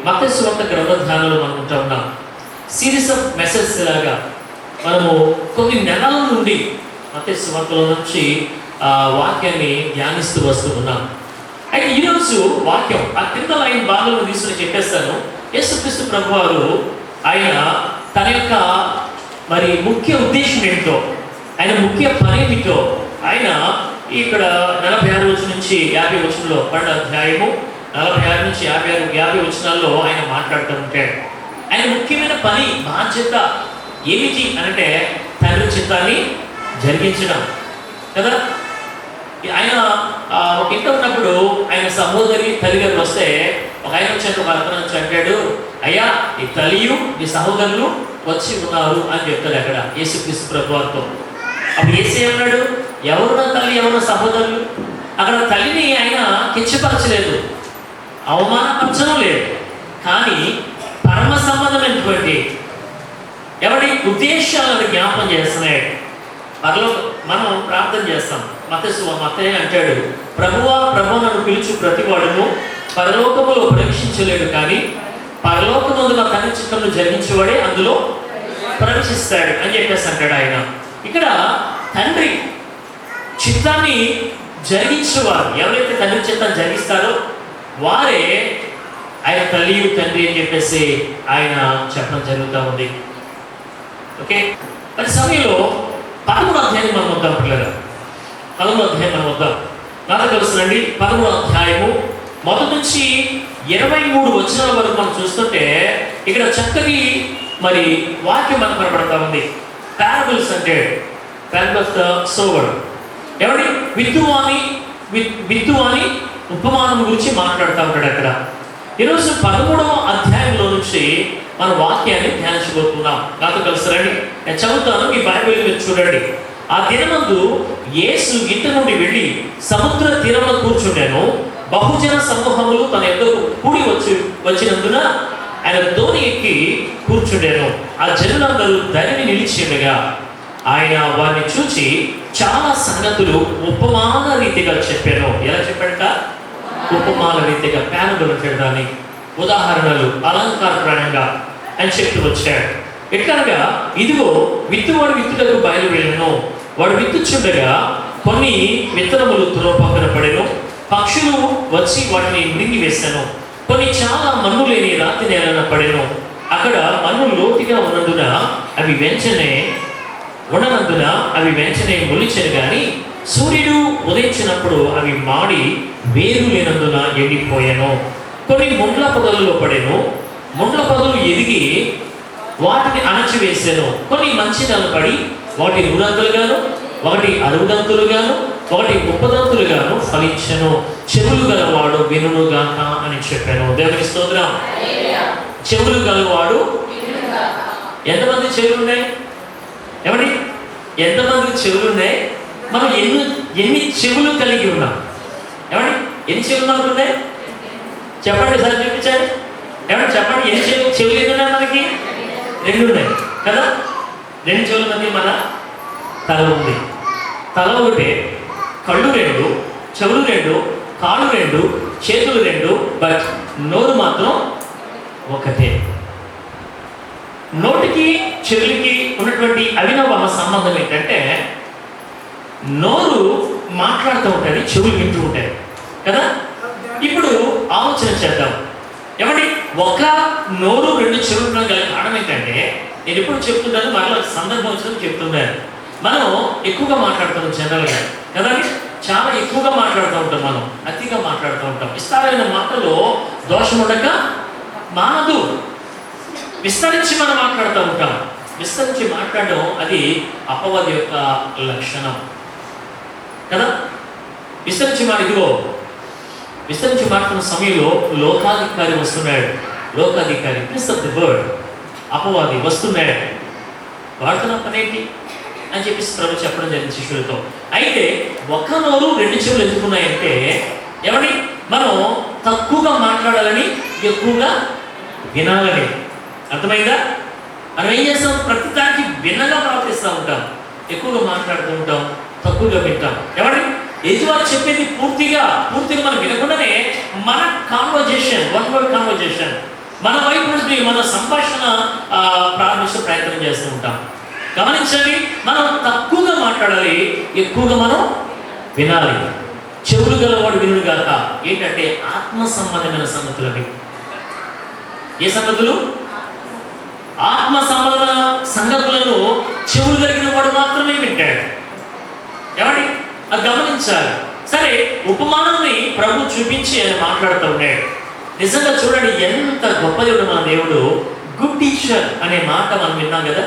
మత్తయి సువార్త గ్రంథ ధ్యానంలో మనం ఉంటా ఉన్నాం. సిరీస్ ఆఫ్ మెసేజ్ లాగా మనము కొన్ని నెలల నుండి మత్తయి సువార్తలో నుంచి వాక్యాన్ని ధ్యానిస్తూ వస్తూ ఉన్నాం. అయితే ఈరోజు వాక్యం ఆ కింద లైన్ భాగంలో తీసుకుని చెప్పేస్తాను. యేసుక్రీస్తు ప్రభువారు ఆయన తన యొక్క మరి ముఖ్య ఉద్దేశం ఏంటో, ఆయన ముఖ్య పని ఏమిటో ఆయన ఇక్కడ 46 వచనం నుంచి 50 వచనంలో 12వ అధ్యాయము 46 నుంచి 50 వచనాల్లో ఆయన మాట్లాడుతూ ఉంటాడు. ఆయన ముఖ్యమైన పని బాధ్యత ఏమిటి అంటే తండ్రి చిత్తాన్ని జరిగించడం కదా. ఆయన ఒక ఇంట ఉన్నప్పుడు ఆయన సహోదరి తల్లిగారు వస్తే ఒక ఆయన వచ్చాడు, ఒక అతను వచ్చి అంటాడు, అయ్యా ఈ తల్లియు ఈ సహోదరులు వచ్చి ఉన్నారు అని చెప్తాడు అక్కడ యేసుక్రీస్తు ప్రభువారితో. అప్పుడు యేసే అన్నాడు, ఎవరున్న తల్లి ఎవరున్న సహోదరులు? అక్కడ తల్లిని ఆయన కించపరచలేదు, అవమానపరచడం లేదు, కానీ పరమ సంబంధమైనటువంటి ఎవరి ఉద్దేశాలను జ్ఞాపం చేస్తున్నాడు. మనం ప్రార్థన చేస్తాం. మత్తయి అంటాడు, ప్రభువా ప్రభు నన్ను పిలుచు ప్రతివాడును పరలోకములో ప్రవేశించలేడు, కానీ పరలోకమందు నా తండ్రి చిత్తమును జరిగించేవాడే అందులో ప్రవేశిస్తాడు అని చెప్పేసి అంటాడు ఆయన. ఇక్కడ తండ్రి చిత్తాన్ని జరిగించేవారు ఎవరైతే తండ్రి చిత్తాన్ని జరిగిస్తారో వారే ఆయన తల్లి తండ్రి అని చెప్పేసి ఆయన చెప్పడం జరుగుతూ ఉంది. ఓకే, మరి సమయంలో 13వ అధ్యాయం మనం వద్దాం పిల్లలు. 13వ అధ్యాయం మనం వద్దాం. నాకు తెలుసునండి 13వ అధ్యాయము మొదటి నుంచి 23 వచనాల వరకు మనం చూస్తుంటే ఇక్కడ చక్కటి మరి వాక్యం మనకు కనబడతా ఉంది. పారబుల్స్ అంటే పారబుల్ ఆఫ్ ద సోవర్, ఎవరి విత్తువాని ఉపమానం గురించి మాట్లాడుతూ ఉంటాడు అక్కడ. ఈరోజు 13వ అధ్యాయంలో నుంచి మన వాక్యాన్ని ధ్యానించబోతున్నాం. నాతో కలిసి రండి, నేను చదువుతాను, మీ బైబిల్ మీరు చూడండి. ఆ దినమందు యేసు ఇంటి నుండి వెళ్ళి సముద్ర తీరంలో కూర్చుండాను. బహుజన సమూహములు తన ఎద్దకు కూడి వచ్చినందున ఆయన దోణి ఎక్కి కూర్చుండాను. ఆ జనులందరూ ధరిని నిలిచిండగా ఆయన వారిని చూచి చాలా సంగతులు ఉపమాన రీతిగా చెప్పాను. ఎలా చెప్పాడట? ఉపమాన రీతిగా, ప్యారబుల్ చెప్పడాన్ని, ఉదాహరణలు అలంకారప్రాయంగా అని చెప్తూ వచ్చాడు. ఎట్లనగా, ఇదిగో విత్తువాడు విత్తుటకు బయలు వెళ్ళను. వాడు విత్తుచుండగా కొన్ని విత్తనములు త్రోవ పక్కన పడెను, పక్షులు వచ్చి వాటిని మృంగి వేశాను. కొన్ని చాలా మన్ను లేని రాతి నేలన పడెను. అక్కడ మన్ను లోతుగా ఉన్నందున అవి వెంచనే మొలిచెను, కానీ సూర్యుడు ఉదయించినప్పుడు అవి మాడి వేరు లేనందున ఎండిపోయాను. కొన్ని ముండ్ల పొదలలో పడెను. ముండ్ల పొదలు ఎదిగి వాటిని అణచివేసాను. కొన్ని మంచి నెల పడి వాటి 100 ఒకటి 60 ఒకటి 30 ఫలించను. చెవులు గలవాడు వినుగాక అని చెప్పాను. దేవుని స్తోత్రం. చెవులు గలవాడు. ఎంతమంది చెవులు ఉన్నాయి? ఏమండి, ఎంతమంది చెవులు ఉన్నాయి? మనం ఎన్ని చెవులు కలిగి ఉన్నాం? ఏమండి, ఎన్ని చెవులు మనకు ఉన్నాయి? చెప్పండి సార్, చూపించండి. ఏమంటే చెప్పండి, ఎన్ని చెవులు ఎన్ని ఉన్నాయి మనకి? 2 ఉన్నాయి కదా. 2 చెవుల మధ్య మన తల ఉంది. తల ఒకటే, కళ్ళు 2, చెవులు 2, కాళ్ళు 2, చేతులు 2, బట్ నోరు మాత్రం ఒకటే. నోటికి చెవులకి ఉన్నటువంటి అవినవ సంబంధం ఏంటంటే, నోరు మాట్లాడుతూ ఉంటుంది, చెవులు వింటూ ఉంటాయి కదా. ఇప్పుడు ఆలోచన చేద్దాం. ఏమండి, ఒక నోరు 2 చెవులు గల కారణం ఏంటంటే, నేను ఎప్పుడు చెప్తున్నాను, మరలా సందర్భం వచ్చినప్పుడు చెప్తున్నాను, మనం ఎక్కువగా మాట్లాడుతాం జనరల్గా కదా. చాలా ఎక్కువగా మాట్లాడుతూ ఉంటాం, మనం అతిగా మాట్లాడుతూ ఉంటాం. విస్తారమైన మాటలో దోషం ఉండక మానదు. విస్తరించి మనం మాట్లాడుతూ ఉంటాం. విస్తరించి మాట్లాడడం అది అపవాది యొక్క లక్షణం కదా. విస్తరించి మాట్లాడుతున్న సమయంలో లోకాధికారి వస్తున్నాడు. లోకాధికారి ప్రిన్స్ ఆఫ్ ది వరల్డ్, అపవాది వస్తున్నాడు. వాడుతున్న పనేంటి అని చెప్పేసి ప్రభు చెప్పడం జరిగింది శిష్యులతో. అయితే ఒక నోరు 2 చెవులు ఎందుకున్నాయంటే, ఏమని మనం తక్కువగా మాట్లాడాలని, ఎక్కువగా వినాలని. అర్థమైందా? మనం ఏం చేస్తాం? ప్రతిదానికి భిన్నంగా ప్రవర్తిస్తూ ఉంటాం. ఎక్కువగా మాట్లాడుతూ ఉంటాం, తక్కువగా వింటాం. ఏమండి, యెహోవా చెప్పేది పూర్తిగా మనం వినకుండానే మన కాన్వర్జేషన్, వన్ వర్డ్ కాన్వర్జేషన్, మన వైపు నుండి మన సంభాషణ ప్రారంభించే ప్రయత్నం చేస్తూ ఉంటాం. గమనించండి, మనం తక్కువగా మాట్లాడాలి, ఎక్కువగా మనం వినాలి. చెవులు గలవాడు వినుడు గాక. ఏంటంటే ఆత్మ సంబంధమైన సంగతులు అవి. ఏ సంగతులు? ఆత్మ సంబంధ సంగతులను చెవులు కలిగిన వాడు మాత్రమే వింటాడు. ఏమండి, అది గమనించాలి. సరే, ఉపమానాన్ని ప్రభు చూపించి ఆయన మాట్లాడుతూ ఉన్నాడు. నిజంగా చూడండి, ఎంత గొప్ప దేవుడు మన దేవుడు. గుడ్ టీచర్ అనే మాట మనం విన్నాం కదా.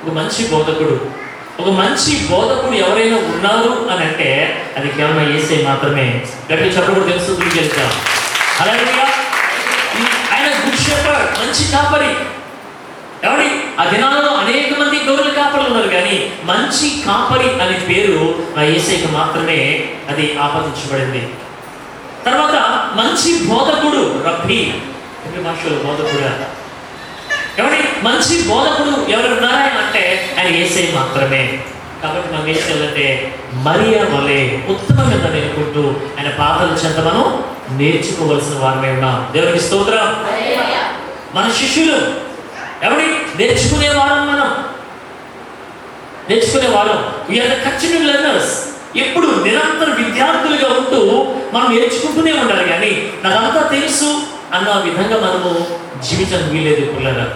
ఒక మంచి బోధకుడు, ఒక మంచి బోధకుడు ఎవరైనా ఉన్నారు అని అంటే అది కేవలం యేసే మాత్రమే. గట్టి చెప్పడం తెలుసు, గురికెళ్తాం. హల్లెలూయా. ఆయన గుడ్ షెపర్డ్, మంచి కాపరి. ఎవరి ఆ దినాలలో అనేక మంది గొర్రెల కాపరులు ఉన్నారు, కానీ మంచి కాపరి అనే పేరు ఆ యేసయ్యకు మాత్రమే అది ఆపాదించబడింది. తర్వాత మంచి బోధకుడు, రబ్బీ, తెలుగు భాషలో బోధకుడు. ఎవరి మంచి బోధకుడు ఎవరు ఉన్నారా అంటే ఆయన యేసయ్య మాత్రమే. కాబట్టి మనం ఏం చేయాలంటే మరియా వలె ఉత్తమమైన నేర్చుకుంటూ ఆయన పాదాల చెంత మనం నేర్చుకోవలసిన వారమే ఉన్నాం. దేవునికి స్తోత్రం. మన శిష్యులు ఎవరి నేర్చుకునేవారం, మనం నేర్చుకునేవారం. We are the continue learners. ఎప్పుడు నిరంతర విద్యార్థులుగా ఉంటూ మనం నేర్చుకుంటూనే ఉండాలి, కానీ నాకంతా తెలుసు అన్న విధంగా మనము జీవితం వీలేదు పిల్లరా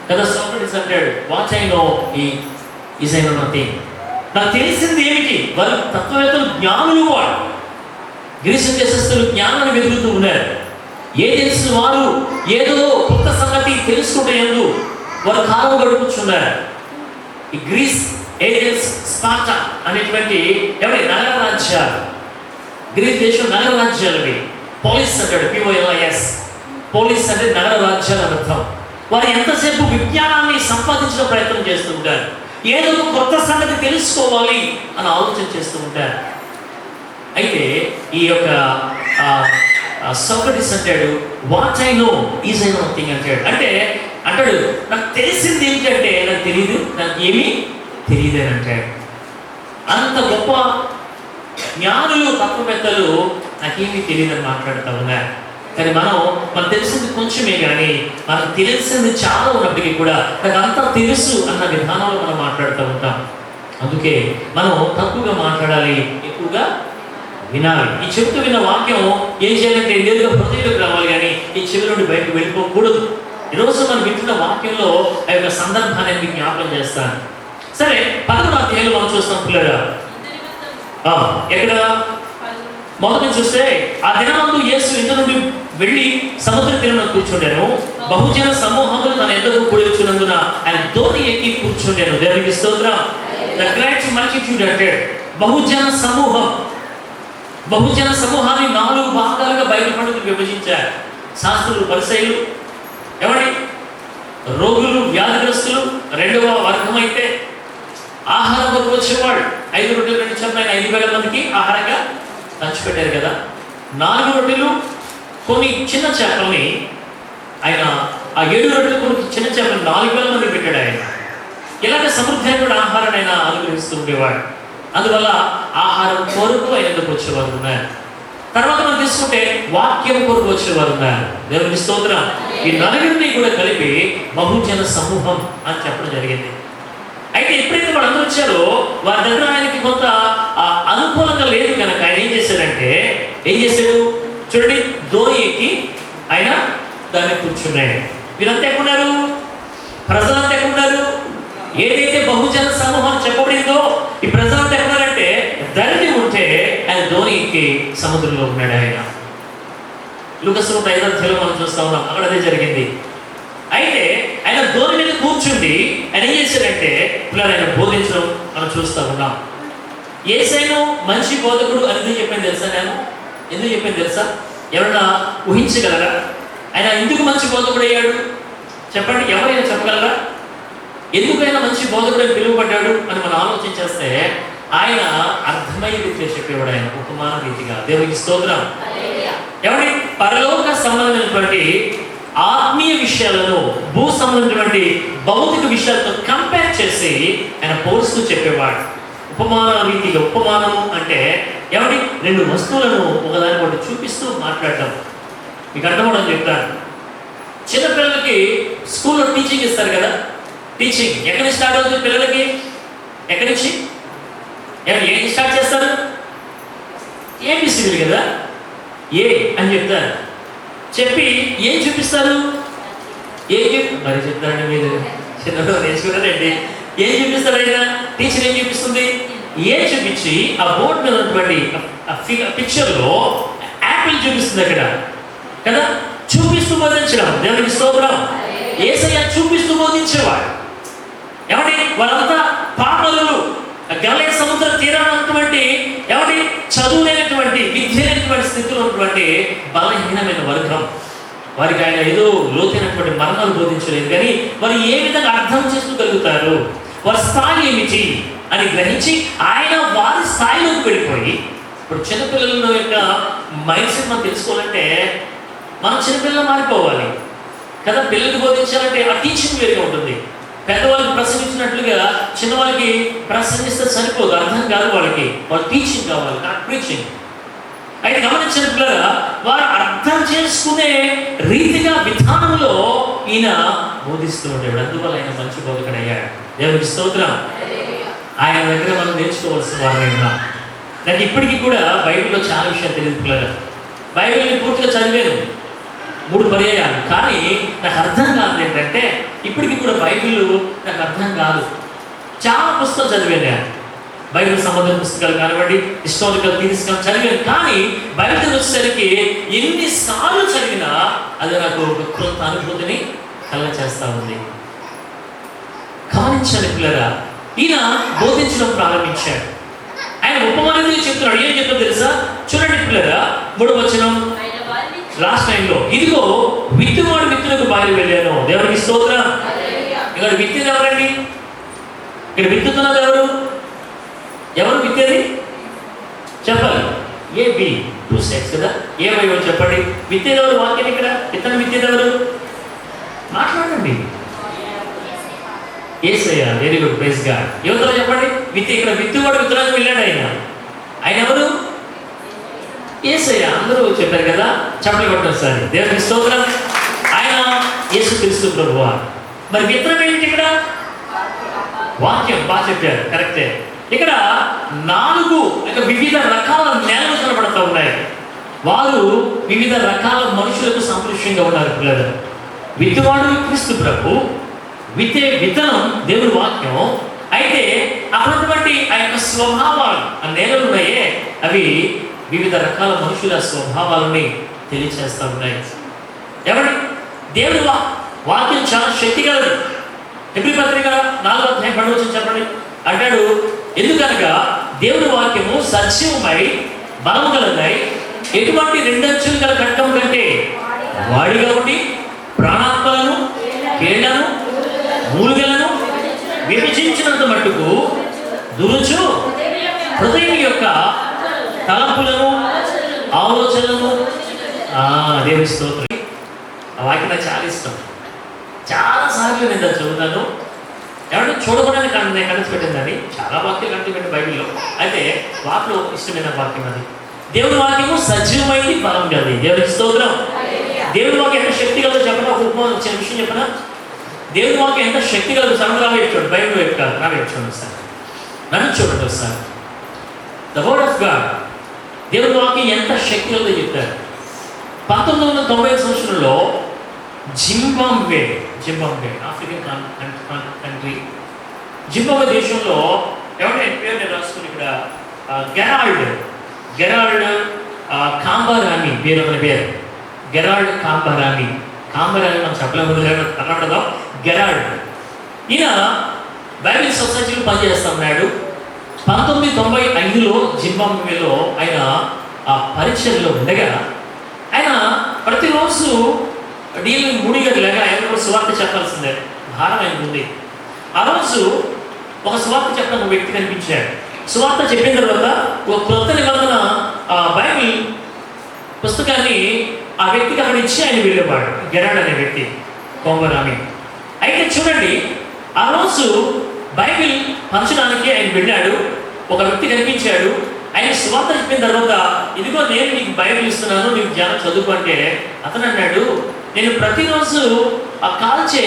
కదా. సోక్రటీస్ అంటాడు, what I know is I know nothing. నాకు తెలిసింది ఏమిటి? వారు తత్వవేత్తలు, జ్ఞానులు, వాడు గ్రీసు దేశస్తులు జ్ఞానాన్ని వెతుకుతూ ఉన్నారు. ఏ తెలిసిన వారు ఏదో కొత్త సంగతి తెలుసుకుంటే ఎందు వారు కాలం గడుపుతున్నారు. ఈ గ్రీస్, ఏథెన్స్, స్పార్టా అనేటువంటి ఎవరి నగర రాజ్యాలు, గ్రీస్ దేశం నగర రాజ్యాలవి. పోలీస్ అంటాడు, POLIS. పోలీస్ అంటే నగర రాజ్యాల అర్థం. వారు ఎంతసేపు విజ్ఞానాన్ని సంపాదించడం ప్రయత్నం చేస్తూ ఉంటారు. ఏదో కొత్త సంగతి తెలుసుకోవాలి అని ఆలోచన చేస్తూ ఉంటారు. అయితే ఈ యొక్క సోక్రటీస్ అంటాడు, what I know is I know nothing అంటాడు. అంటే అంటాడు, నాకు తెలిసింది ఏంటంటే నాకు తెలియదు, నాకు ఏమీ తెలియదు అని అంటాడు. అంత గొప్ప జ్ఞానులు, తత్వవేత్తలు నాకేమీ తెలియదని మాట్లాడుతూ ఉన్నారు. కానీ మనకు తెలిసింది కొంచెమే, కానీ మనకు తెలిసింది చాలా ఉన్నప్పటికీ కూడా నాకు అంతా తెలుసు అన్న విధానంలో మనం మాట్లాడుతూ ఉంటాం. అందుకే మనం తక్కువగా మాట్లాడాలి, ఎక్కువగా వినాలి. ఈ చెబుతూ విన్న వాక్యం ఏం చేయాలంటే నేరుగా హృదయంలోకి రావాలి, కానీ ఈ చెవి నుండి బయటకు వెళ్ళిపోకూడదు. ఈరోజు మనం వింటున్న వాక్యంలో ఆ యొక్క సందర్భాన్ని మీకు జ్ఞాపకం చేస్తాను. సరే, 11వ అధ్యాయంలో మనం చూస్తాం పిల్లరా. ఎక్కడ మొదటి చూస్తే, ఆ దినమందు యేసు ఇంత నుండి వెళ్ళి సముద్ర తీరంలో కూర్చుండాను. బహుజన సమూహములు తన ఎదురు కూర్చున్నందున ఆయన దోణి ఎక్కి కూర్చుండాను. దేవునికి స్తోత్రం. ద గ్రేట్ మల్టిట్యూడ్ అంటే బహుజన సమూహాన్ని 4 భాగాలుగా బైబిల్ పండితులు విభజించారు. శాస్త్రులు, పరిసయ్యులు, ఎవరి రోగులు, వ్యాధిగ్రస్తులు 2వ వర్గం. అయితే ఆహారం కొరకు వచ్చేవాడు 5 రొట్టెలు 2 చేపలు 5,000 మందికి ఆహారంగా పంచిపెట్టారు కదా. 4 రొట్టెలు కొన్ని చిన్న చేపల్ని ఆయన, ఆ 7 రొట్టెలు కొన్ని చిన్న చేపలు 4,000 మందికి పెట్టాడు ఆయన. ఇలాగ సమృద్ధమైన ఆహారాన్ని ఆయన అనుగ్రహిస్తూ ఉండేవాడు. అందువల్ల ఆహారం కొరకు ఆయనకు వచ్చేవారు ఉన్నారు. తర్వాత మనం తీసుకుంటే వాక్యం కొరకు వచ్చేవారు ఉన్నారు. దేవునికి స్తోత్రం. ఈ 4 కూడా కలిపి బహుజన సమూహం అని చెప్పడం జరిగింది. అయితే ఎప్పుడైతే వాళ్ళందరూ వచ్చారో వారి దగ్గర ఆయనకి కొంత అనుకూలంగా లేదు కనుక ఆయన ఏం చేశాడు చూడండి, దోణి ఎక్కి ఆయన దాన్ని కూర్చున్నాడు. వీరంతా ఎక్కడున్నారు? ప్రజలంతా ఎక్కడున్నారు? ఏదైతే బహుజన సమూహం చెప్పబడిందో ఈ ప్రజలంతా ఎక్కడున్నారంటే ధరణి ఉంటే ఆయన దోణి ఎక్కి సముద్రంలో ఉన్నాడు. ఆయన లూకాసు 5వ అధ్యాయంలో మనం చూస్తా ఉన్నాం, అక్కడ అదే జరిగింది. అయితే ఆయన దోణి మీద కూర్చుండి ఆయన ఏం చేశాడంటే పిల్లలు ఆయన బోధించడం మనం చూస్తూ ఉన్నాం. యేసయ్యను మంచి బోధకుడు అని ఎందుకు చెప్పింది తెలుసా? ఎందుకు చెప్పింది తెలుసా? ఎవరైనా ఊహించగలరా? ఆయన ఎందుకు మంచి బోధకుడు అయ్యాడు చెప్పండి. ఎవరైనా చెప్పగలరా? ఎందుకైనా మంచి బోధకుడు పిలువబడ్డాడు అని మనం ఆలోచన చేస్తే ఆయన అర్థమయ్యే రీతిగా చెప్పేవాడు. ఆయన ఉపమాన రీతిగా. దేవునికి స్తోత్రం. ఎవరి పరలోక సంబంధమైనటువంటి ఆత్మీయ విషయాలను భూ సంబంధమైనటువంటి భౌతిక విషయాలతో కంపేర్ చేసి ఆయన పోల్స్తూ చెప్పేవాడు. ఉపమాన రీతిగా, ఉపమానం అంటే ఏమండి, రెండు వస్తువులను ఒకదాని ఒకటి చూపిస్తూ మాట్లాడటం. మీకు అర్థమవడం చెప్తాను. చిన్నపిల్లలకి స్కూల్లో టీచింగ్ ఇస్తారు కదా, టీచింగ్ ఎక్కడి నుంచి స్టార్ట్ అవుతుంది పిల్లలకి? ఎక్కడి నుంచి ఏం స్టార్ట్ చేస్తారు? ఏబిసిడీలు కదా, ఏ అని చెప్తారు. చెప్పి ఏం చూపిస్తారు? మరి చెప్తారండి మీరు చిన్నప్పుడు నేర్చుకున్నారండి. ఏం చూపిస్తారు అయినా? టీచర్ ఏం చూపిస్తుంది? ఏ చూపించి ఆ బోర్డు మీద ఉన్నటువంటి పిక్చర్లో యాపిల్ చూపిస్తుంది అక్కడ కదా, చూపిస్తూ బోధించడం. దేవునికి స్తోత్రం. యేసయ్య చూపిస్తూ బోధించేవాడు. ఏమండి, వాళ్ళంతా పాపరులు, గలిలయ సముద్ర తీరాన ఉన్నటువంటి ఏమండి చదువు లేనటువంటి, విద్య లేనటువంటి స్థితిలో ఉన్నటువంటి బలహీనమైన వర్గం. వారికి ఆయన ఏదో లోతైనటువంటి మరణాలు బోధించలేదు, కానీ వారు ఏ విధంగా అర్థం చేసుకోగలుగుతారు, వారి స్థాయి ఏమిటి అని గ్రహించి ఆయన వారి స్థాయిలోకి వెళ్ళిపోయి, ఇప్పుడు చిన్నపిల్లల యొక్క మైండ్ సెట్ మనం తెలుసుకోవాలంటే మనం చిన్నపిల్లలు మారిపోవాలి కదా. పిల్లలకు బోధించాలంటే ఆ టీచింగ్ వేరుగా ఉంటుంది. పెద్దవాళ్ళకి ప్రసంగించినట్లుగా చిన్నవాళ్ళకి ప్రసంగిస్తే సరిపోదు, అర్థం కాదు వాళ్ళకి. వాళ్ళు టీచింగ్ కావాలి, కరెక్ట్ ప్రీచింగ్. అయితే గమనించిన పిల్లల వారు అర్థం చేసుకునే రీతిగా, విధానంలో ఈయన బోధిస్తూ ఉండేవాడు. అందువల్ల ఆయన మంచి బోధకుడు అయ్యాడు. దేవునికి స్తోత్రం. ఆయన దగ్గర మనం నేర్చుకోవాల్సిన వారు ఉన్నాం. నాకు ఇప్పటికీ కూడా బైబిల్లో చాలా విషయాలు తెలియదు పిల్లలు. బైబిల్ని పూర్తిగా చదివాను 3 పర్యాయాలు, కానీ నాకు అర్థం కాదు. ఏంటంటే ఇప్పటికీ కూడా బైబిల్ నాకు అర్థం కాదు. చాలా పుస్తకాలు చదివాను నేను, బైబిల్ సంబంధించిన పుస్తకాలు కానివ్వండి, హిస్టారికల్ థీరీస్ చదివాను. కానీ బైబిల్ వచ్చేసరికి ఎన్నిసార్లు చదివినా అది నాకు ఒక కొత్త అనుభూతిని కలగచేస్తూ ఉంది. గమనించండి పిల్లరా, ఈయన బోధించడం ప్రారంభించాడు. ఆయన ఉపమానంగా చెప్తున్నాడు. ఏం చెప్తాడు తెలుసా? చూడండి పిల్లరా, 3వ వచనం లాస్ట్ టైంలో, ఇదిగో విత్తువాడు విత్తులకు బారి వెళ్ళాను. దేవునికి స్తోత్రం. ఇక్కడ విత్తేది ఎవరండి? ఇక్కడ విత్తుతున్నది ఎవరు? ఎవరు విత్తేది చెప్పాలి. AB 2 సెట్స్ కదా, ఏమైనా చెప్పండి. విత్తేది ఎవరు? వాక్యం ఇక్కడ విత్తనం విత్తేది ఎవరు? మాట్లాడండి. Yesayya. Very good, praise god. యువతలో చెప్పండి. ఇక్కడ విత్తువాడు విత్తులకు వెళ్ళాడు. ఆయన ఎవరు? యేసయ్య. అందరూ చెప్పారు కదా, చెప్పలు కొట్టారు సార్. దేవునికి స్తోత్రం. ఆయన యేసుక్రీస్తు ప్రభువా. మరి విత్తనం ఏంటి ఇక్కడ? వాక్యం. బాగా చెప్పారు, కరెక్టే. ఇక్కడ 4 వివిధ రకాల నేలలు కనబడుతూ ఉన్నాయి. వారు వివిధ రకాల మనుషులకు సంతృష్టిగా ఉన్నారు పిల్లలు. విత్తువాడు క్రీస్తు ప్రభు, విత్తే విత్తనం దేవుడి వాక్యం. అయితే అటువంటి ఆ యొక్క స్వభావాలు, ఆ నేలలు ఉన్నాయే, అవి వివిధ రకాల మనుషుల స్వభావాలని తెలియచేస్తూ ఉన్నాయి. ఎవరి? దేవుడి వాక్యం చాలా శక్తి కలదు. హెబ్రీ పత్రిక 4వ అధ్యాయం 12వ వచనం చెప్పండి. అంటాడు, ఎందుకనగా దేవుడి వాక్యము సత్యమై బలము కలదై, ఎటువంటి 2 అంచులు గల ఖడ్గం కంటే వాడిగా ఉండి ప్రాణాత్మలను, కీళ్లను, మూలుగలను విభజించినంత మట్టుకు దురుచు హృదయం యొక్క తలంపులను, ఆలోచనలను. దేవుని స్తోత్రం. ఆ వాక్యం నాకు చాలా ఇష్టం. చాలాసార్లు నేను దాన్ని చదువుతాను. ఎవరైనా చూడకూడదని నేను కలిసి పెట్టిందని చాలా వాక్యాలు కంటే బైబిల్లో. అయితే వాటిలో ఇష్టమైన వాక్యం అది. దేవుని వాక్యము సజీవమైంది, బలం కలిగి. దేవునికి స్తోత్రం. దేవుని వాక్యం ఎంత శక్తి కలదో చెప్పనా? ఒక ఉపమానం చిన్న విషయం చెప్పనా? దేవుని వాక్యం ఎంత శక్తి కలదు. సడన్ గా చూడండి, బైబిల్ వైపు కాదు, నా వైపు చూడండి సార్, నన్ను చూడండి sir. The word of God, దేవుని వాక్యం ఎంత శక్తి కలదో చెప్పారు. 1990 సంవత్సరంలో జింబాబ్వే ఆఫ్రికన్ కంట్రీ, జింబాబ్వే దేశంలో ఎవరైనా పేరు నేను రాసుకుని ఇక్కడ గెరాల్డ్ కాంబారామి పేరు, అనే పేరు గెరాల్డ్ కాంబారామి మనం చెప్పలేము, కన్నడలో గెరాల్డ్. ఈయన బైబిల్ సొసైటీలో పనిచేస్తూ ఉన్నాడు. 1995లో జింబాబ్వేలో ఆయన ఆ పరిచయలో ఉండగా, ఆయన ప్రతిరోజు డీలింగ్ ముడిగడు లేక ఆయన కూడా సువార్త చెప్పాల్సిందే, భారం ఆయన ఉంది. ఆ రోజు ఒక సువార్త చెప్పిన ఒక వ్యక్తి కనిపించాడు. సువార్త చెప్పిన తర్వాత ఒక క్రొత్త నిబంధన బైబిల్ పుస్తకాన్ని ఆ వ్యక్తికి అక్కడ ఇచ్చి ఆయన వెళ్ళేవాడు, గెరాడ్ అనే వ్యక్తి, కోంబరామి. అయితే చూడండి, ఆ రోజు బైబిల్ పంచడానికి ఆయన వెళ్ళాడు. ఒక వ్యక్తి కనిపించాడు. ఆయన సువార్త చెప్పిన తర్వాత, ఇదిగో నేను నీకు బైబిల్ ఇస్తున్నాను, నీకు జ్ఞానం చదువు అంటే, అతను అన్నాడు, నేను ప్రతిరోజు ఆ కాల్చే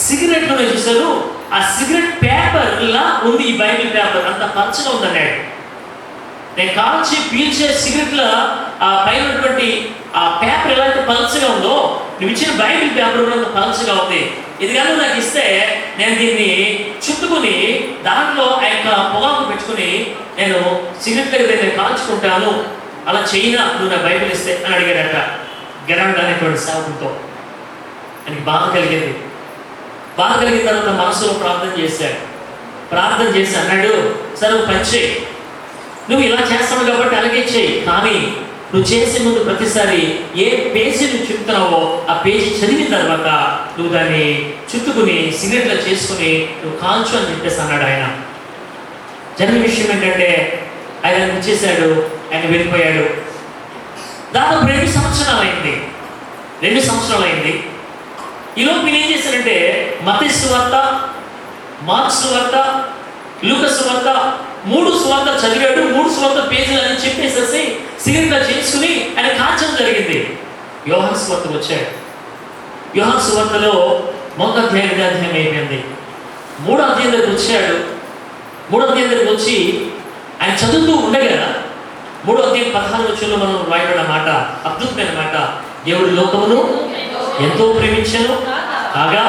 సిగరెట్లు నేను చూశాను, ఆ సిగరెట్ పేపర్ లా ఉంది ఈ బైబిల్ పేపర్, అంత పచ్చగా ఉంది అన్నాడు. నేను కాల్చి పీల్చే సిగరెట్ల ఆ పైన ఉన్నటువంటి ఆ పేపర్ ఎలా అయితే పలచగా ఉందో, నువ్వు ఇచ్చిన బైబిల్ పేపర్ కూడా అంత పలచగా ఉంది. ఇది కానీ నాకు ఇస్తే నేను దీన్ని చుట్టుకుని దాంట్లో ఆ యొక్క పొగాకు పెట్టుకుని నేను సిగరెట్ దగ్గర నేను కాల్చుకుంటాను, అలా చేయనా నువ్వు నా బైబిల్ ఇస్తే అని అడిగాడట గెరాల్డ్ అనేటువంటి సేవకుడితో. ఆయనకి బాధ కలిగింది. బాధ కలిగిన తర్వాత మనసులో ప్రార్థన చేశాడు. ప్రార్థన చేసి అన్నాడు, సరే నువ్వు పని చేయి, నువ్వు ఇలా చేస్తావు కాబట్టి అలాగే చేయి, కానీ నువ్వు చేసే ముందు ప్రతిసారి ఏ పేజీ నువ్వు చెప్తున్నావో ఆ పేజీ చదివిన తర్వాత నువ్వు దాన్ని చుట్టుకుని సిగరెట్లో చేసుకుని నువ్వు కాల్చు అని చెప్పేసి అన్నాడు ఆయన. జరిగిన విషయం ఏంటంటే ఆయన ఇచ్చేశాడు, ఆయన వెళ్ళిపోయాడు. దాదాపు 2 సంవత్సరాలు అయింది. 2 సంవత్సరాలు అయింది. ఈలోపు నేను ఏం చేశానంటే మత్తయి సువార్త, మార్కు సువార్త, లూకా సువార్త 3 సువార్త చదివాడు. 3 సువార్త పేజీలు అని చెప్పేసేసి సిగరెట్లా చేసుకుని ఆయన కాల్చడం జరిగింది. యోహాను సువార్తకు వచ్చాడు. యోహాను సువార్తలో 1వ అధ్యాయం అయిపోయింది. 3వ అధ్యాయం దగ్గరికి వచ్చాడు. 3వ అధ్యాయం దగ్గరికి వచ్చి ఆయన చదువుతూ ఉండగా 3వ అధ్యాయం 16వ వచనంలో మనం రాయబడిన మాట, అద్భుతమైన మాట, దేవుడు లోకమును ఎంతో ప్రేమించాను కాగా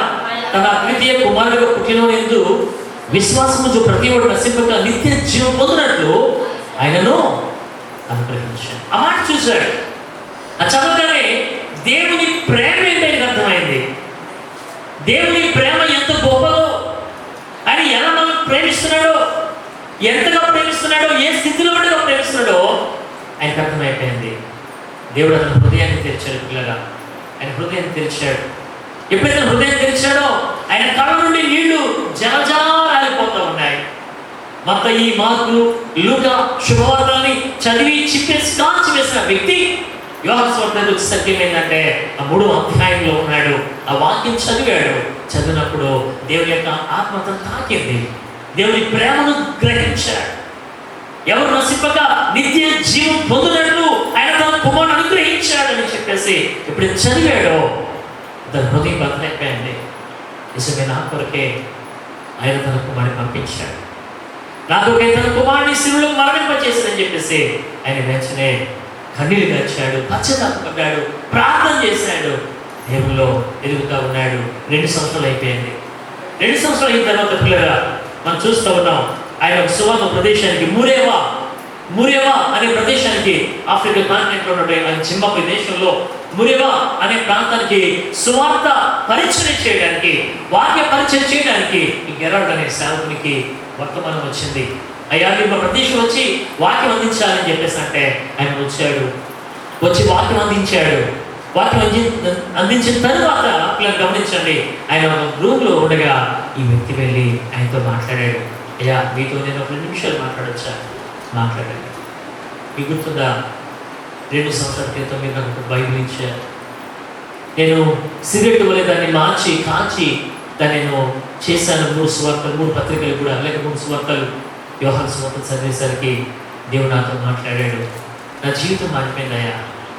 తన అద్వితీయ కుమారుడిగా పుట్టినవాని యందు విశ్వాసము ప్రతి ఒక్కడు నశింపక నిత్య జీవం పొందినట్లు ఆయనను అనుగ్రహించాడు. ఆ మాట చూశాడు. ఆ చదవగానే దేవుని ప్రేమ ఏంటని అర్థమైంది. దేవుని ప్రేమ ఎంత గొప్పదో, ఆయన ఎలా మనం ప్రేమిస్తున్నాడో, ఎంతగా ప్రేమిస్తున్నాడో, ఏ స్థితిలో ఉండగా ప్రేమిస్తున్నాడో ఆయనకు అర్థమైపోయింది. దేవుడు అతని హృదయాన్ని తెరిచాడు. పిల్లగా ఆయన హృదయాన్ని తెరిచాడు. ఎప్పుడైతే హృదయం తెరిచాడో ఆయన కళ్ళ నుండి నీళ్లు జలజలాలిపోతూ ఉన్నాయి. మత్తయి, మార్కు, లూకా శుభవార్తల్ని చదివి చిప్పేసి కాల్చి వేసిన వ్యక్తి యోహాను సువార్తకు వచ్చేసరికి ఏమైందంటే ఆ 3వ అధ్యాయంలో ఉన్నాడు. ఆ వాక్యం చదివాడు. చదివినప్పుడు దేవుని యొక్క ఆత్మతో తాకింది. దేవుని ప్రేమను గ్రహించాడు. ఎవరు నశింపక నిత్య జీవం పొందినట్లు ఆయన తన కుమారుని అనుగ్రహించాడని చెప్పేసి ఇప్పుడు చదివాడో దాని హృదయం బద్దలైపోయింది. నిజమే, నా కొరకే ఆయన తన కుమారుని పంపించాడు, నా కొరకే తన కుమారుని శిలువలో మరణింపచేశాడని చెప్పేసి ఆయన వెంటనే కన్నీళ్ళు గార్చాడు, పశ్చాత్తాపడ్డాడు, ప్రార్థన చేశాడు, దేవుల్లో ఎదుగుతూ ఉన్నాడు. 2 సంవత్సరాలు అయిపోయింది. 2 సంవత్సరాలు అయిన తర్వాత పిల్లగా మనం చూస్తూ ఉన్నాం. ఆయన ఒక సువార్త ప్రదేశానికి మురేవా అనే ప్రదేశానికి, ఆఫ్రికా కాంటినెంట్లో ఉన్నటువంటి ఆయన జింబాబ్వే దేశంలో మురేవా అనే ప్రాంతానికి సువార్త పరిచయం చేయడానికి, వాక్య పరిచయం చేయడానికి ఈ గెరాల్డ్ అనే సేవకునికి వర్తమానం వచ్చింది. అయ్యా మా ప్రదేశం వచ్చి వాక్యం అందించాలని చెప్పేసి అంటే ఆయన వచ్చాడు. వచ్చి వాక్యం అందించాడు. వాక్యం అందించిన తర్వాత పిల్లలు గమనించండి, ఆయన ఒక రూమ్లో ఉండగా ఈ వ్యక్తి వెళ్ళి ఆయనతో మాట్లాడాడు. అయ్యా మీతో నేను ఒక 2 నిమిషాలు మాట్లాడొచ్చా? మాట్లాడాడు. మీకు గుర్తుందా, 2 సంవత్సరాల క్రితం మీరు నాకు ఒక బైబిల్ ఇచ్చారు. నేను సిగరెట్ వల్ల దాన్ని మార్చి కాల్చి దాన్ని నేను చేశాను. 3 సువార్తలు, 3 పత్రికలు కూడా, లేక 3 సువార్తలు. యోహాను సువార్త చదివేసరికి దేవుడు నాతో మాట్లాడాడు. నా జీవితం మారిపోయిందయ్యా.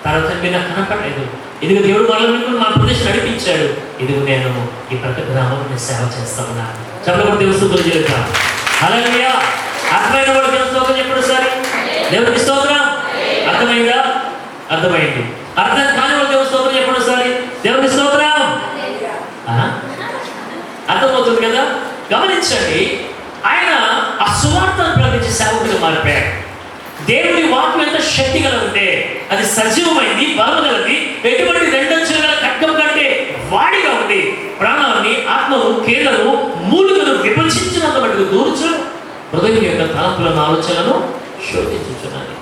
తర్వాత మీరు నాకు కనపడలేదు. ఇదిగో దేవుడు వాళ్ళని మా ప్రదేశం నడిపించాడు. ఇదిగో నేను ఈ ప్రతి గ్రామంలో నేను సేవ చేస్తా ఉన్నాను. చెప్పకుండా దేవుడు స్తుతులు చెల్లిద్దాం. హల్లెలూయా. అర్థమైన వాడు దేవుని స్తోత్రం చెప్పండి సరే. దేవుడికి స్తోత్రం. అర్థమైందా? అర్థమైంది. అర్థం కాని వాడు దేవుని స్తోత్రం చెప్పండి సరే. దేవుడికి స్తోత్రం. అర్థమవుతుంది కదా? గమనించండి, ఆయన ఆ సువార్తను ప్రకటించే సేవకుడిగా మారిపోయాడు. దేవుడి వాక్యం ఎంత శక్తి కలదంటే అది సజీవమైంది, బలమైనది, ఎటువంటి 2 అంచుల గల ఖడ్గం కంటే వాడిగా ఉంది. ప్రాణాన్ని, ఆత్మను, కీళ్లను, మూలుకను విభజించినంత మటుకు దూర్చు, హృదయం యొక్క తలంపులను, ఆలోచనలను శోధించుచున్నది.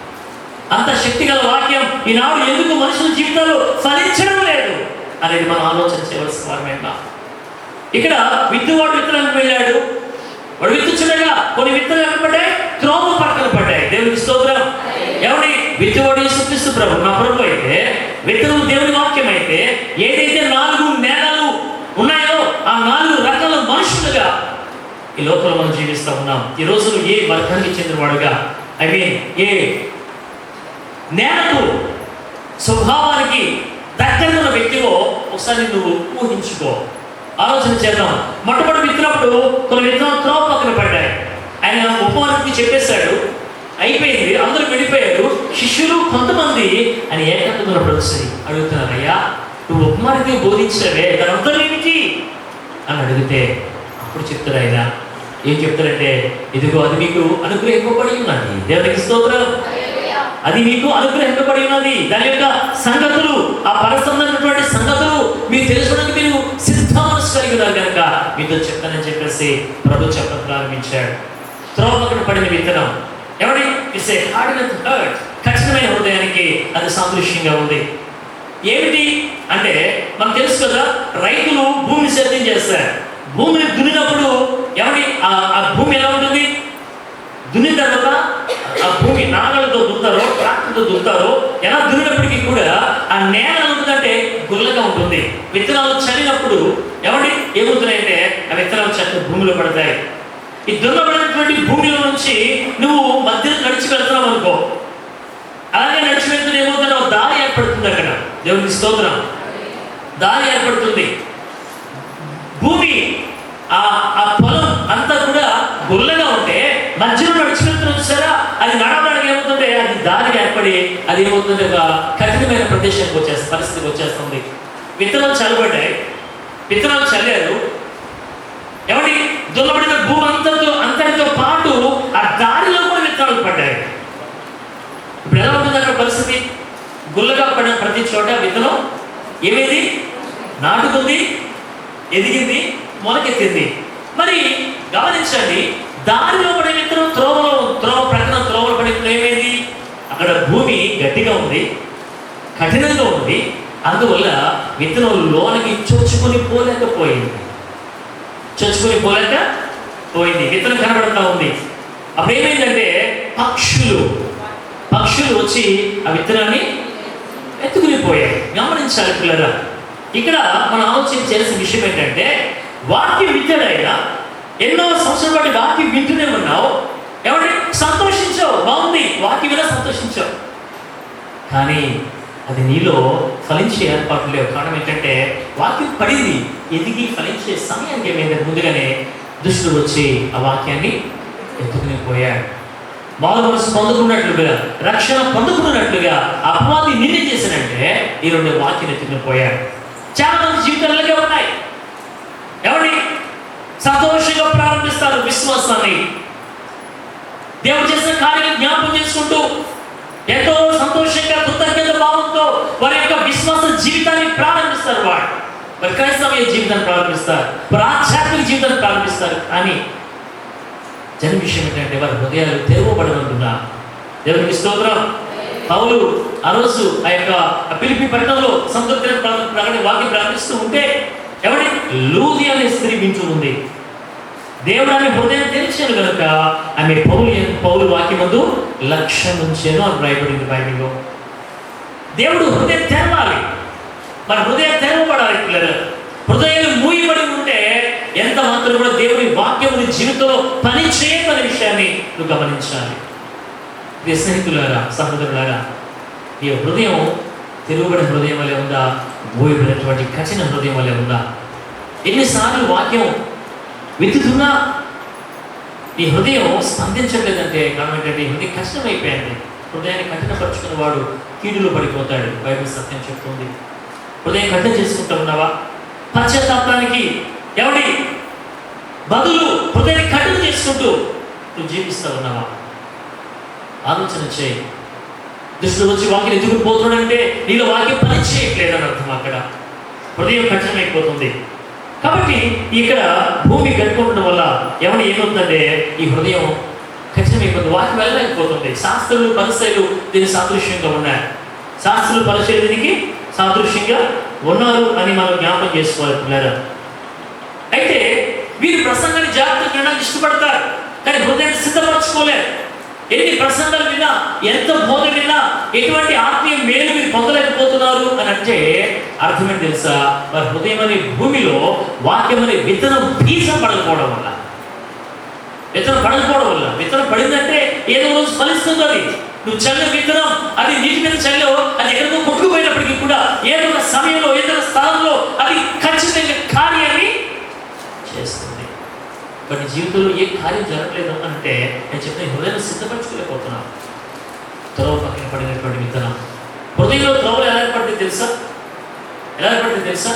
అంత శక్తి గల వాక్యం ఈనాడు ఎందుకు మనుషుల జీవితాల్లో ఫలించడం లేదు అనేది మనం ఆలోచన చేయవలసిన వారమేనా? ఇక్కడ విత్తువాడు విత్తనానికి వెళ్ళాడు. వాడు విత్తుచుండగా కొన్ని విత్తనాలు కనపడ్డాయి, త్రోవ పక్కన పడ్డాయి. దేవునికి స్తోత్రం. ఎవరి విత్తువాడు యేసుక్రీస్తు ప్రభు, నా ప్రభు అయితే, విత్తనం దేవుని వాక్యం అయితే, ఏదైతే 4 నేలలు ఉన్నాయో ఆ 4 రకాల మనుషులుగా ఈ లోకంలో మనం జీవిస్తూ ఉన్నాం. ఈ రోజు ఏ వర్గానికి చెందినవాడుగా, ఏ నేలకు స్వభావానికి దగ్గరగా ఉన్న వ్యక్తివో ఒకసారి నువ్వు ఊహించుకో, ఆలోచన చేద్దాం. మొట్టమొదటి విత్తినప్పుడు కొన్ని విత్తనాలు త్రోవ పక్కన పడ్డాయి. ఆయన ఉపవానికి చెప్పేశాడు, అయిపోయింది, అందరూ వెళ్ళిపోయారు. శిష్యులు కొంతమంది ఆయన ఏకాంతంలో వచ్చి అడుగుతున్నారు, అయ్యా నువ్వు ఉపమానికి బోధించావే దాని అర్థం ఏమిటి అని అడిగితే అప్పుడు చెప్తారు ఆయన. ఏం చెప్తారంటే, ఇదిగో అది మీకు అనుగ్రహింపబడి ఉన్నది. దేవునికి స్తోత్రం. అది మీకు అనుగ్రహింపబడి ఉన్నది. దాని యొక్క సంగతులు, ఆ పరిస్థితున్నటువంటి సంగతులు మీకు తెలుసుకోవడానికి మీరు సిద్ధ మనసు కలిగి ఉన్నారు కనుక మీతో చెప్తానని చెప్పేసి ప్రభు చెప్పడం ప్రారంభించాడు. త్రోవ పక్కన పడిన విత్తనం ఎవరి కఠినమైన హృదయానికి అది సాదృశ్యంగా ఉంది. ఏమిటి అంటే మనకు తెలుసు కదా, రైతులు భూమిని సేద్యం చేస్తారు. భూమిని దున్నినప్పుడు ఆ భూమి ఎలా ఉంటుంది? దున్నిన తర్వాత ఆ భూమి నాగలతో దున్నుతారో ట్రాక్టర్తో దున్నుతారో, ఎలా దున్నినప్పటికీ కూడా ఆ నేల ఉంటుందంటే గుల్లగా ఉంటుంది. విత్తనాలు చల్లినప్పుడు ఏమవుతున్నాయంటే ఆ విత్తనాలు చక్కగా భూమిలో పడతాయి. ఈ దున్నబడినటువంటి భూమిలో నుంచి నువ్వు మధ్యలో నడిచి వెళ్తున్నావు అనుకో, అలాగే నడిచి వెళ్తున్న ఏమవుతుందో దారి ఏర్పడుతుంది. అక్కడ దేవునికి స్తోత్రం. దారి ఏర్పడుతుంది. భూమి ఆ పొలం అంతా కూడా గుల్లగా ఉంటే మధ్యలో నడిచి వెళ్తున్న చూసారా, అది నడవడానికి ఏమవుతుంటే అది దారి ఏర్పడి అది ఏమవుతుంది, ఒక కఠినమైన ప్రదేశానికి వచ్చేస్తుంది, పరిస్థితికి వచ్చేస్తుంది. విత్తనాలు చల్లబడ్డాయి, విత్తనాలు చల్లారు. దున్నబడిన భూమి అంతటితో పాటు ఆ దారిలో కూడా విత్తనాలు పడ్డాయి. ఇప్పుడు ఎలా ఉంటుంది అక్కడ పరిస్థితి? గుల్లగా పడిన ప్రతి చోట విత్తనం ఏమైంది? నాటుకుంది, ఎదిగింది, మొలకెత్తింది. మరి గమనించండి, దారిలో పడిన విత్తనం త్రోవ ప్రక్కన త్రోవలో పడిన ఏమైంది? అక్కడ భూమి గట్టిగా ఉంది, కఠినంగా ఉంది. అందువల్ల విత్తనం లోనకి చొచ్చుకొని పోలేకపోయింది. విత్తనం కనబడుతూ ఉంది. అప్పుడు ఏమైందంటే పక్షులు వచ్చి ఆ విత్తనాన్ని ఎత్తుకుని పోయాయి. గమనించాలి పిల్లరా, ఇక్కడ మనం ఆలోచన చేయాల్సిన విషయం ఏంటంటే, వాక్యం వింటాడు ఆయన. ఎన్నో సంవత్సరాల పాటు వాక్యం వింటూనే ఉన్నావు, సంతోషించావు, బాగుంది, వాక్యం మీద సంతోషించావు. కానీ అది నీలో ఫలించే ఏర్పాట్లు లేవు. కారణం ఏంటంటే వాక్యం పడింది, ఎదిగి ఫలించే సమయానికి ఏమైంది, ముందుగానే దుష్టుడు వచ్చి ఆ వాక్యాన్ని ఎత్తుకుని పోయాడు. మారు మనసు పొందుకున్నట్లుగా, రక్షణ పొందుకున్నట్లుగా అపవాది నిర్ణయం చేశానంటే ఈ రెండు వాక్యం ఎత్తుకుని పోయాడు. చాలా మంది జీవితాలకే ఉన్నాయి. సంతోషంగా ప్రారంభిస్తారు విశ్వాసాన్ని, దేవుడు చేసిన కార్యాన్ని జ్ఞాపకం చేసుకుంటూ ఎంతో సంతోషంగా కృతజ్ఞత భావంతో వారి యొక్క విశ్వాస జీవితాన్ని ప్రారంభిస్తారు. వారి క్రైస్తవ జీవితాన్ని ప్రారంభిస్తారు, వారి ఆధ్యాత్మిక జీవితాన్ని ప్రారంభిస్తారు. కానీ జన విషయం ఏంటంటే వారి హృదయాలు తెరవబడనంటున్నా. దేవునికి స్తోత్రం. పౌలు ఆ రోజు ఆ యొక్క ఫిలిప్పీ పట్టణంలో సంతృప్తి వాక్యం ప్రారంభిస్తూ ఉంటే లూది అనే స్త్రీ వింటూ ఉంది. దేవుడు ఆమె హృదయం తెరిచాను కనుక ఆమె పౌలు వాక్యమందు లక్ష్యం ఉంచాను అని రాయబడింది బైబిల్లో. దేవుడు హృదయం తెరవాలి, మన హృదయం తెరవబడాలి పిల్లలు. హృదయాలు మూయబడి ఉంటే ఎంత మాత్రం కూడా దేవుని వాక్యముని జీవితంలో పని చేయమనే విషయాన్ని నువ్వు గమనించాలి. స్నేహితులారా, సహోదరులారా, ఈ హృదయం తిరుగుబడిన హృదయం వల్లే ఉందా, మూయబడినటువంటి కఠిన హృదయం వల్లే ఉందా? ఎన్నిసార్లు వాక్యం విత్తుతున్నా ఈ హృదయం స్పందించట్లేదంటే కారణం ఏంటంటే హృదయం కష్టమైపోయింది. హృదయాన్ని కఠినపరుచుకున్న వాడు కీడులో పడిపోతాడు. బైబిల్ సత్యం చెప్తుంది. హృదయం కఠిన చేసుకుంటూ ఉన్నావా? పశ్చాత్తాపానికి బదులు హృదయాన్ని కఠిన చేసుకుంటూ నువ్వు జీవిస్తూ ఉన్నావా? ఆలోచన చేయి. దుష్టుడు వచ్చి వాక్యం ఎదుగుకు పోతున్నాడంటే నీలో వాక్యం పని చేయట్లేదని అర్థం. అక్కడ హృదయం కఠినమైపోతుంది. కాబట్టి ఇక్కడ భూమి గట్టుకుండడం వల్ల ఏమవుతుందంటే ఈ హృదయం కఠినమైపోతుంది, వాక్యం వెళ్ళలేకపోతుంది. శాస్త్రులు పరిశీలు దీని సాదృశ్యంగా ఉన్నాయి. శాస్త్రులు పరిశీలి దీనికి సాదృశ్యంగా ఉన్నారు అని మనం జ్ఞాపకం చేసుకోవాలి పిల్లలు. అయితే వీరు ప్రసంగాన్ని జాగ్రత్తగా వినడానికి ఇష్టపడతారు, కానీ హృదయాన్ని సిద్ధపరచుకోలేరు. ఎన్ని ప్రసంగాలు విన్నా, ఎంత బోధ విన్నా, ఎటువంటి ఆత్మీయ మేలు మీరు పొందలేకపోతున్నారు అని అంటే అర్థమేంటి తెలుసా? వారి హృదయం అనే భూమిలో వాక్యం అనే విత్తనం బీజం పడకపోవడం వల్ల. విత్తనం పడకపోవడం వల్ల. విత్తనం పడిందంటే ఏదో రోజు ఫలిస్తుంది. అది నువ్వు చల్ల విత్తనం, అది నీటి మీద చల్లవు, అది ఎక్కడికో కొట్టుకుపోయినప్పటికీ కూడా ఏదో ఒక సమయంలో ఏదో స్థలంలో అది ఖచ్చితంగా కార్యాన్ని చేస్తుంది. బట్ జీవితంలో ఏ కార్యం జరగలేదు అంటే నేను చెప్పిన హృదయాన్ని సిద్ధపరచుకోలేకపోతున్నాను. త్రోవ పక్కన పడినటువంటి విత్తనం, హృదయంలో త్రోవలు ఎలా ఏర్పడింది తెలుసా? ఎలా ఏర్పడింది తెలుసా?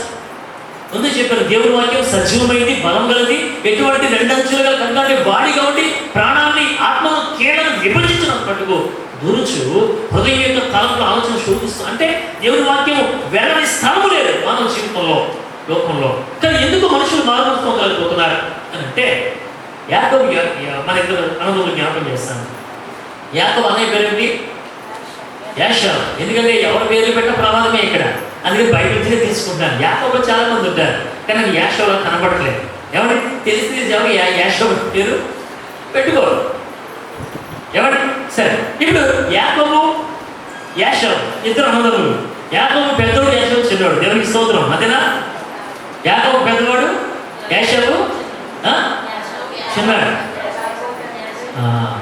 ముందు చెప్పారు, దేవుని వాక్యం సజీవమైంది, బలం గలది, ఎటువంటి రెండంచులుగా కంటే వాడిగా ఉండి ప్రాణాన్ని ఆత్మను కీడను విభజించినప్పటికూ గురుచు హృదయం యొక్క తలంలో ఆలోచన శోధిస్తూ. అంటే దేవుని వాక్యం వెళ్ళని స్థలము లేదు మానవ జీవితంలో, లోకంలో. కానీ ఎందుకు మనుషులు మారుమోసుకోగలిగిపోతున్నారు అని అంటే యాకోబు మన ఇద్దరు అనుభవం జ్ఞాపకం చేస్తాను. యాకోబు అనే పేరేంటి? యాషావు. ఎందుకంటే ఎవరి పేర్లు పెట్ట ప్రమాదమే ఇక్కడ, అందుకే బైబిల్ నుంచే తీసుకుంటాను. యాకోబు చాలా మంది ఉంటారు, కానీ నాకు యాషావులో కనపడట్లేదు. ఎవరి తెలిసి ఎవరు యాషావు పేరు పెట్టుకోరు ఎవరి. సరే, ఇప్పుడు యాకోబు యాషావు ఇద్దరు అన్నదమ్ములు. యాకోబు పెద్దోడు, యాషావు చిన్నవాడు. దేవునికి స్తోత్రం. అదేనా? యాకోబు పెద్దవాడు, యాషావు చిన్నాడు.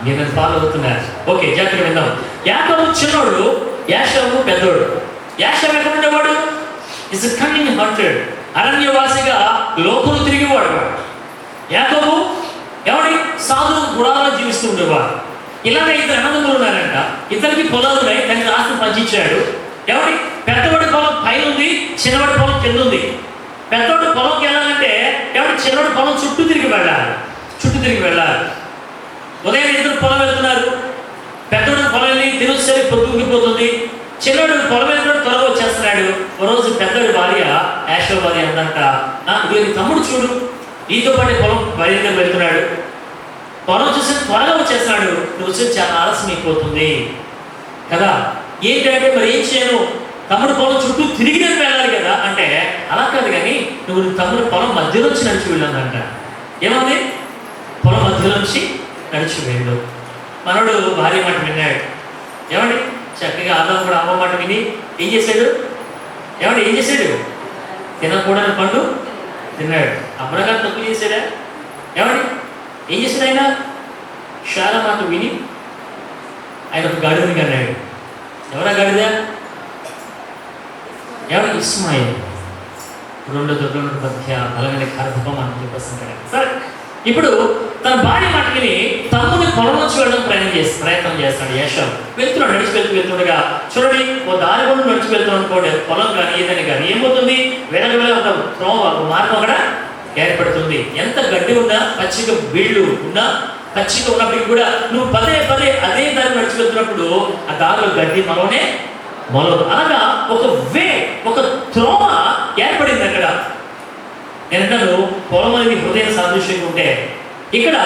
మీరు ఫాలో అవుతున్నారు. ఓకే, జాగ్రత్తగా విందాం. యాకోబు చిన్నోడు, యాషావు పెద్దోడు. యాషావు ఎక్కడ ఉండేవాడు? ఇస్ కన్నింగ్ హార్టెడ్, అరణ్యవాసిగా లోకులు తిరిగేవాడు. యాకోబు ఎవడి సాధు గుడాలలో జీవిస్తూ ఉండేవాడు. ఇలాగే ఇద్దరు అన్నదమ్ములు ఉన్నారంట, ఇద్దరికి పొలాలు ఉన్నాయి, దానికి ఆస్తి పంచిచ్చాడు. ఎవడి పెద్దవాడి పొలం పైన ఉంది, చిన్నవాడి పొలం కింద ఉంది. పెద్దవాడి పొలంకి వెళ్ళాలంటే ఎవడి చిన్నవాడి పొలం చుట్టూ తిరిగి వెళ్ళాలి. ఉదయం ఇద్దరు పొలం వెళ్తున్నారు. పెద్దవాడు పొలం వెళ్ళి తినొచ్చేసరి పొద్దుగిపోతుంది. చిన్నవాడు పొలం వెళ్తున్నాడు, త్వరగా వచ్చేస్తున్నాడు. ఓ రోజు పెద్దవాడి భార్య, యాషో భార్య అందంట, ఇది నీ తమ్ముడు చూడు, నీతో పాటు పొలం బయలుదేరి వెళ్తున్నాడు, పొలం చూసి త్వరగా వచ్చేస్తున్నాడు, నువ్వు వచ్చి చాలా ఆలస్యం అయిపోతుంది కదా. ఏంటంటే మరి ఏం చేయను, తమ్ముడు పొలం చుట్టూ తిరిగి నేను వెళ్ళాలి కదా అంటే, అలా కాదు కానీ నువ్వు తమ్ముడు పొలం మధ్యలోంచి నడిచి వెళ్ళాలంట. ఏమంది? పొలం మధ్యలోంచి నడిచి వెళ్ళు. మనోడు భార్య మాట విన్నాడు. ఏమండి? చక్కగా ఆదాం కూడా అమ్మ మాట విని ఏం చేశాడు? ఏం చేశాడు? తినకూడని పండు తిన్నాడు. అబ్రహాం తప్పు చేశాడా? ఏం చేశాడు ఆయన? శారా మాట విని ఆయన ఒక గాడిదని కన్నాడు. ఎవరా గాడిద? ఇస్మాయిల్. రెండు దొడ్ల మధ్య బలమైన కార్యక్రమం అని చెప్పేస్తాడు. సరే, ఇప్పుడు తన భార్య మాట విని తమ్ముని పొలం నుంచి వెళ్ళడం ప్రయత్నం చేస్తాడు. యాషావు వెళ్తున్నాడు, నడిచి వెళ్తుండగా చూడండి, ఓ దారి కూడా నడిచి వెళ్తున్నాడు అనుకోండి, పొలం కానీ ఏదని కానీ ఏమవుతుంది, వేరే ఒక మార్గం అక్కడ ఏర్పడుతుంది. ఎంత గడ్డి ఉన్నా, పచ్చిక వీళ్ళు ఉన్నా, పచ్చిక ఉన్నప్పటికీ కూడా నువ్వు పదే అదే దారి నడిచి వెళ్తున్నప్పుడు ఆ దారిలో గడ్డి మొలవదు. అనగా ఒక త్రోవ ఏర్పడింది అక్కడ. నేనంటాను, పొలం అనేది హృదయ సాదృశ్యంగా ఉంటే, ఇక్కడ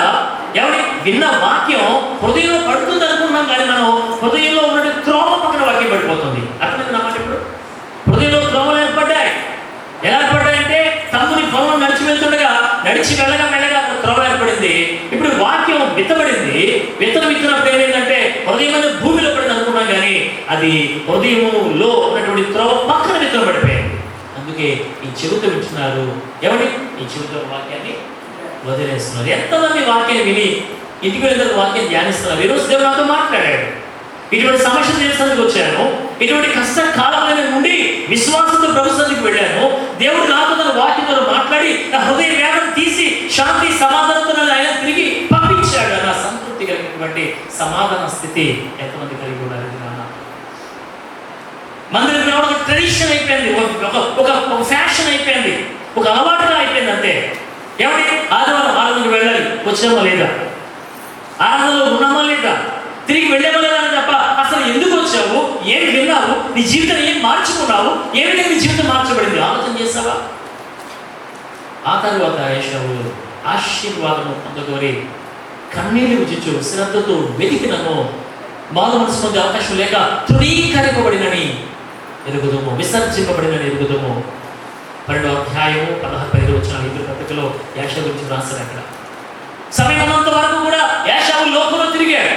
విన్న వాక్యం హృదయంలో పడుతుంది అనుకున్నాం, కానీ మనం హృదయంలో ఉన్న త్రోవ పక్కన వాక్యం పడిపోతుంది. అర్థమైంది నా మాట? ఇప్పుడు హృదయంలో త్రోవలు ఏర్పడ్డాయి. ఎలా ఏర్పడ్డాయంటే, తమ్ముని పొలం నడిచి వెళ్తుండగా నడిచి వెళ్ళగా త్రోవ ఏర్పడింది. ఇప్పుడు వాక్యం విత్తబడింది. విత్తనప్పుడు ఏమైందంటే హృదయం అనేది భూమిలో పడింది అనుకున్నాం, కానీ అది హృదయంలో ఉన్నటువంటి త్రోవ పక్కన విత్తనం పడిపోయింది. అందుకే ఈ చెవితో వింటున్నారు, ఈ చెవితో వాక్యాన్ని వదిలేస్తున్నారు. ఎంతమంది వాక్యాన్ని విని ఇంటికి వెళ్ళిన వాక్యాన్ని ధ్యానిస్తున్నారు. ఈరోజు దేవుడు నాతో మాట్లాడాడు. ఇటువంటి సమస్యలు చేసేందుకు వచ్చాను, ఇటువంటి కష్టకాలంలో నుండి విశ్వాసంతో ప్రభుత్వానికి వెళ్ళాను. దేవుడు నాతో తన వాక్యంతో మాట్లాడి నా హృదయ వేదన తీసి శాంతి సమాధానంతో ఆయన తిరిగి పంపించాడు. నా సంతృప్తి కలిగినటువంటి సమాధాన స్థితి ఎంతమంది కలిగి ఉన్నారు? మందిరం రావడం ఒక ట్రెడిషన్ అయిపోయింది, ఒక ఫ్యాషన్ అయిపోయింది, ఒక అలవాటుగా అయిపోయింది. అంతే. ఆదివారం ఆరాధనకు వెళ్ళాలి, వచ్చామా లేదా, ఆరాధనలో ఉన్నామా లేదా, తిరిగి వెళ్ళామా లేదా అని తప్ప అసలు ఎందుకు వచ్చావు, ఏం విన్నావు, నీ జీవితం ఏం మార్చుకున్నావు, ఏ విధంగా నీ జీవితం మార్చబడింది ఆలోచన చేస్తావా? ఆ తరువాత యేషావు ఆశీర్వాదము పొందగోరి కన్నీళ్ళు విజించు శ్రద్ధతో వెతికినను మానవ మనసు పొందే అవకాశం లేక తృణీకరింపబడినని ఎరుగుదము, విసర్జింపబడినని ఎరుగుదము. 12వ అధ్యాయము 16-15 వచ్చిన ఇద్దరు పత్రికలో యాషావు గురించి రాస్తారు. అక్కడ సమయం ఉన్నంత వరకు కూడా యాషావు లోకంలో తిరిగాడు,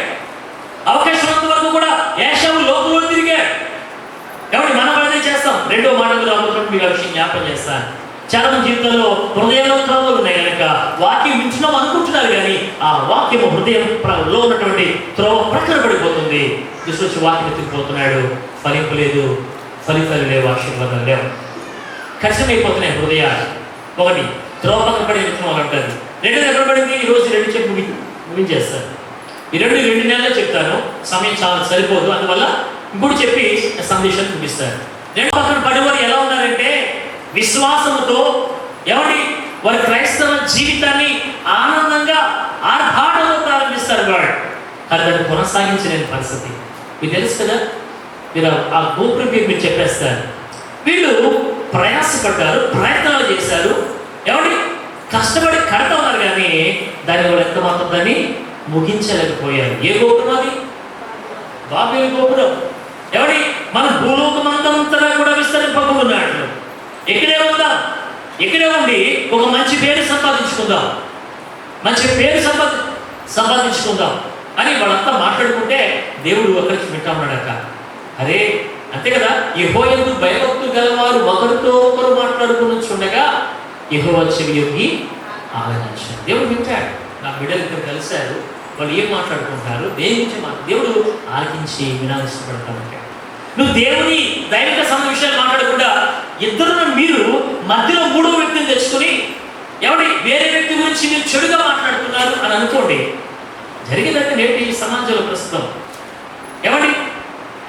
అవకాశం ఉన్నంత వరకు కూడా యాషావు లోకంలో తిరిగాడు. మనం అదే చేస్తాం. రెండో మాట రాబోతున్నప్పుడు మీకు ఆ విషయం జ్ఞాపకం చేస్తాను. చాలా మంది జీవితంలో హృదయంలో త్రోవలు ఉన్నాయి కనుక వాక్యం వింటున్నాం అనుకుంటున్నారు, కానీ ఆ వాక్యము హృదయంలో ఉన్నటువంటి త్రోవ ప్రక్కన పడిపోతుంది. తీసుకొచ్చి వాక్యం ఎత్తుకుపోతున్నాడు, ఫలింపు లేదు, ఫలితాలు లేవు, ఆశీర్వాదాలు లేవు, కష్టమైపోతున్నాయి హృదయాలు. ఒకటి త్రోవ పక్కన పడి విత్తనం అని అంటారు. రెండోది ఎక్కడ పడింది? ఈరోజు రెండు చెప్పి ముగించేస్తారు. ఈ రెండు నెలల్లో చెప్తాను, సమయం చాలా సరిపోదు, అందువల్ల ఇప్పుడు చెప్పి సందేశాన్ని ముగిస్తారు. రెండు పక్కన పడివారు ఎలా ఉన్నారంటే విశ్వాసముతో వారి క్రైస్తవ జీవితాన్ని ఆనందంగా ఆర్భాటంలో ప్రారంభిస్తారు వాడు, కానీ దాన్ని కొనసాగించలేని పరిస్థితి. మీకు తెలుసు కదా, మీరు ఆ గోపురం మీరు చెప్పేస్తారు. వీళ్ళు ప్రయాసపడ్డారు, ప్రయత్నాలు చేశారు, కష్టపడి కడతా ఉన్నారు, కానీ దాని వాళ్ళు ఎంత మాత్రం దాన్ని ముగించలేకపోయారు. ఏ గోపురం అది? బాబేలు గోపురం. మన భూలోకమంతా కూడా విస్తరింపబడున్నాడు. ఇక్కడే ఉందాం, ఇక్కడే ఉండి ఒక మంచి పేరు సంపాదించుకుందాం, మంచి పేరు సంపాదించుకుందాం అని వాళ్ళంతా మాట్లాడుకుంటే దేవుడు అక్కడికి వింటామన్నాడక. అరే అంతే కదా, యెహోవాయందు భయభక్తులు గలవారు ఒకరితో ఒకరు మాట్లాడుకుని చూడగా యెహోవా చెవి యొగ్గి ఆలకించాడు. దేవుడు వింటాడు. నా బిడ్డలు ఇక్కడ కలిశారు, వాళ్ళు ఏం మాట్లాడుకుంటారు, దేని గురించి దేవుడు ఆలకించి వినాలని ఇష్టపడతాడు. నువ్వు దేవుని దైవిక విషయాలు మాట్లాడకుండా మీరు మధ్యలో మూడో వ్యక్తిని తెచ్చుకొని వేరే వ్యక్తి గురించి మీరు చెడుగా మాట్లాడుతున్నారు అని అనుకోండి. జరిగేదంటే నేటి ఈ సమాజంలో ప్రస్తుతం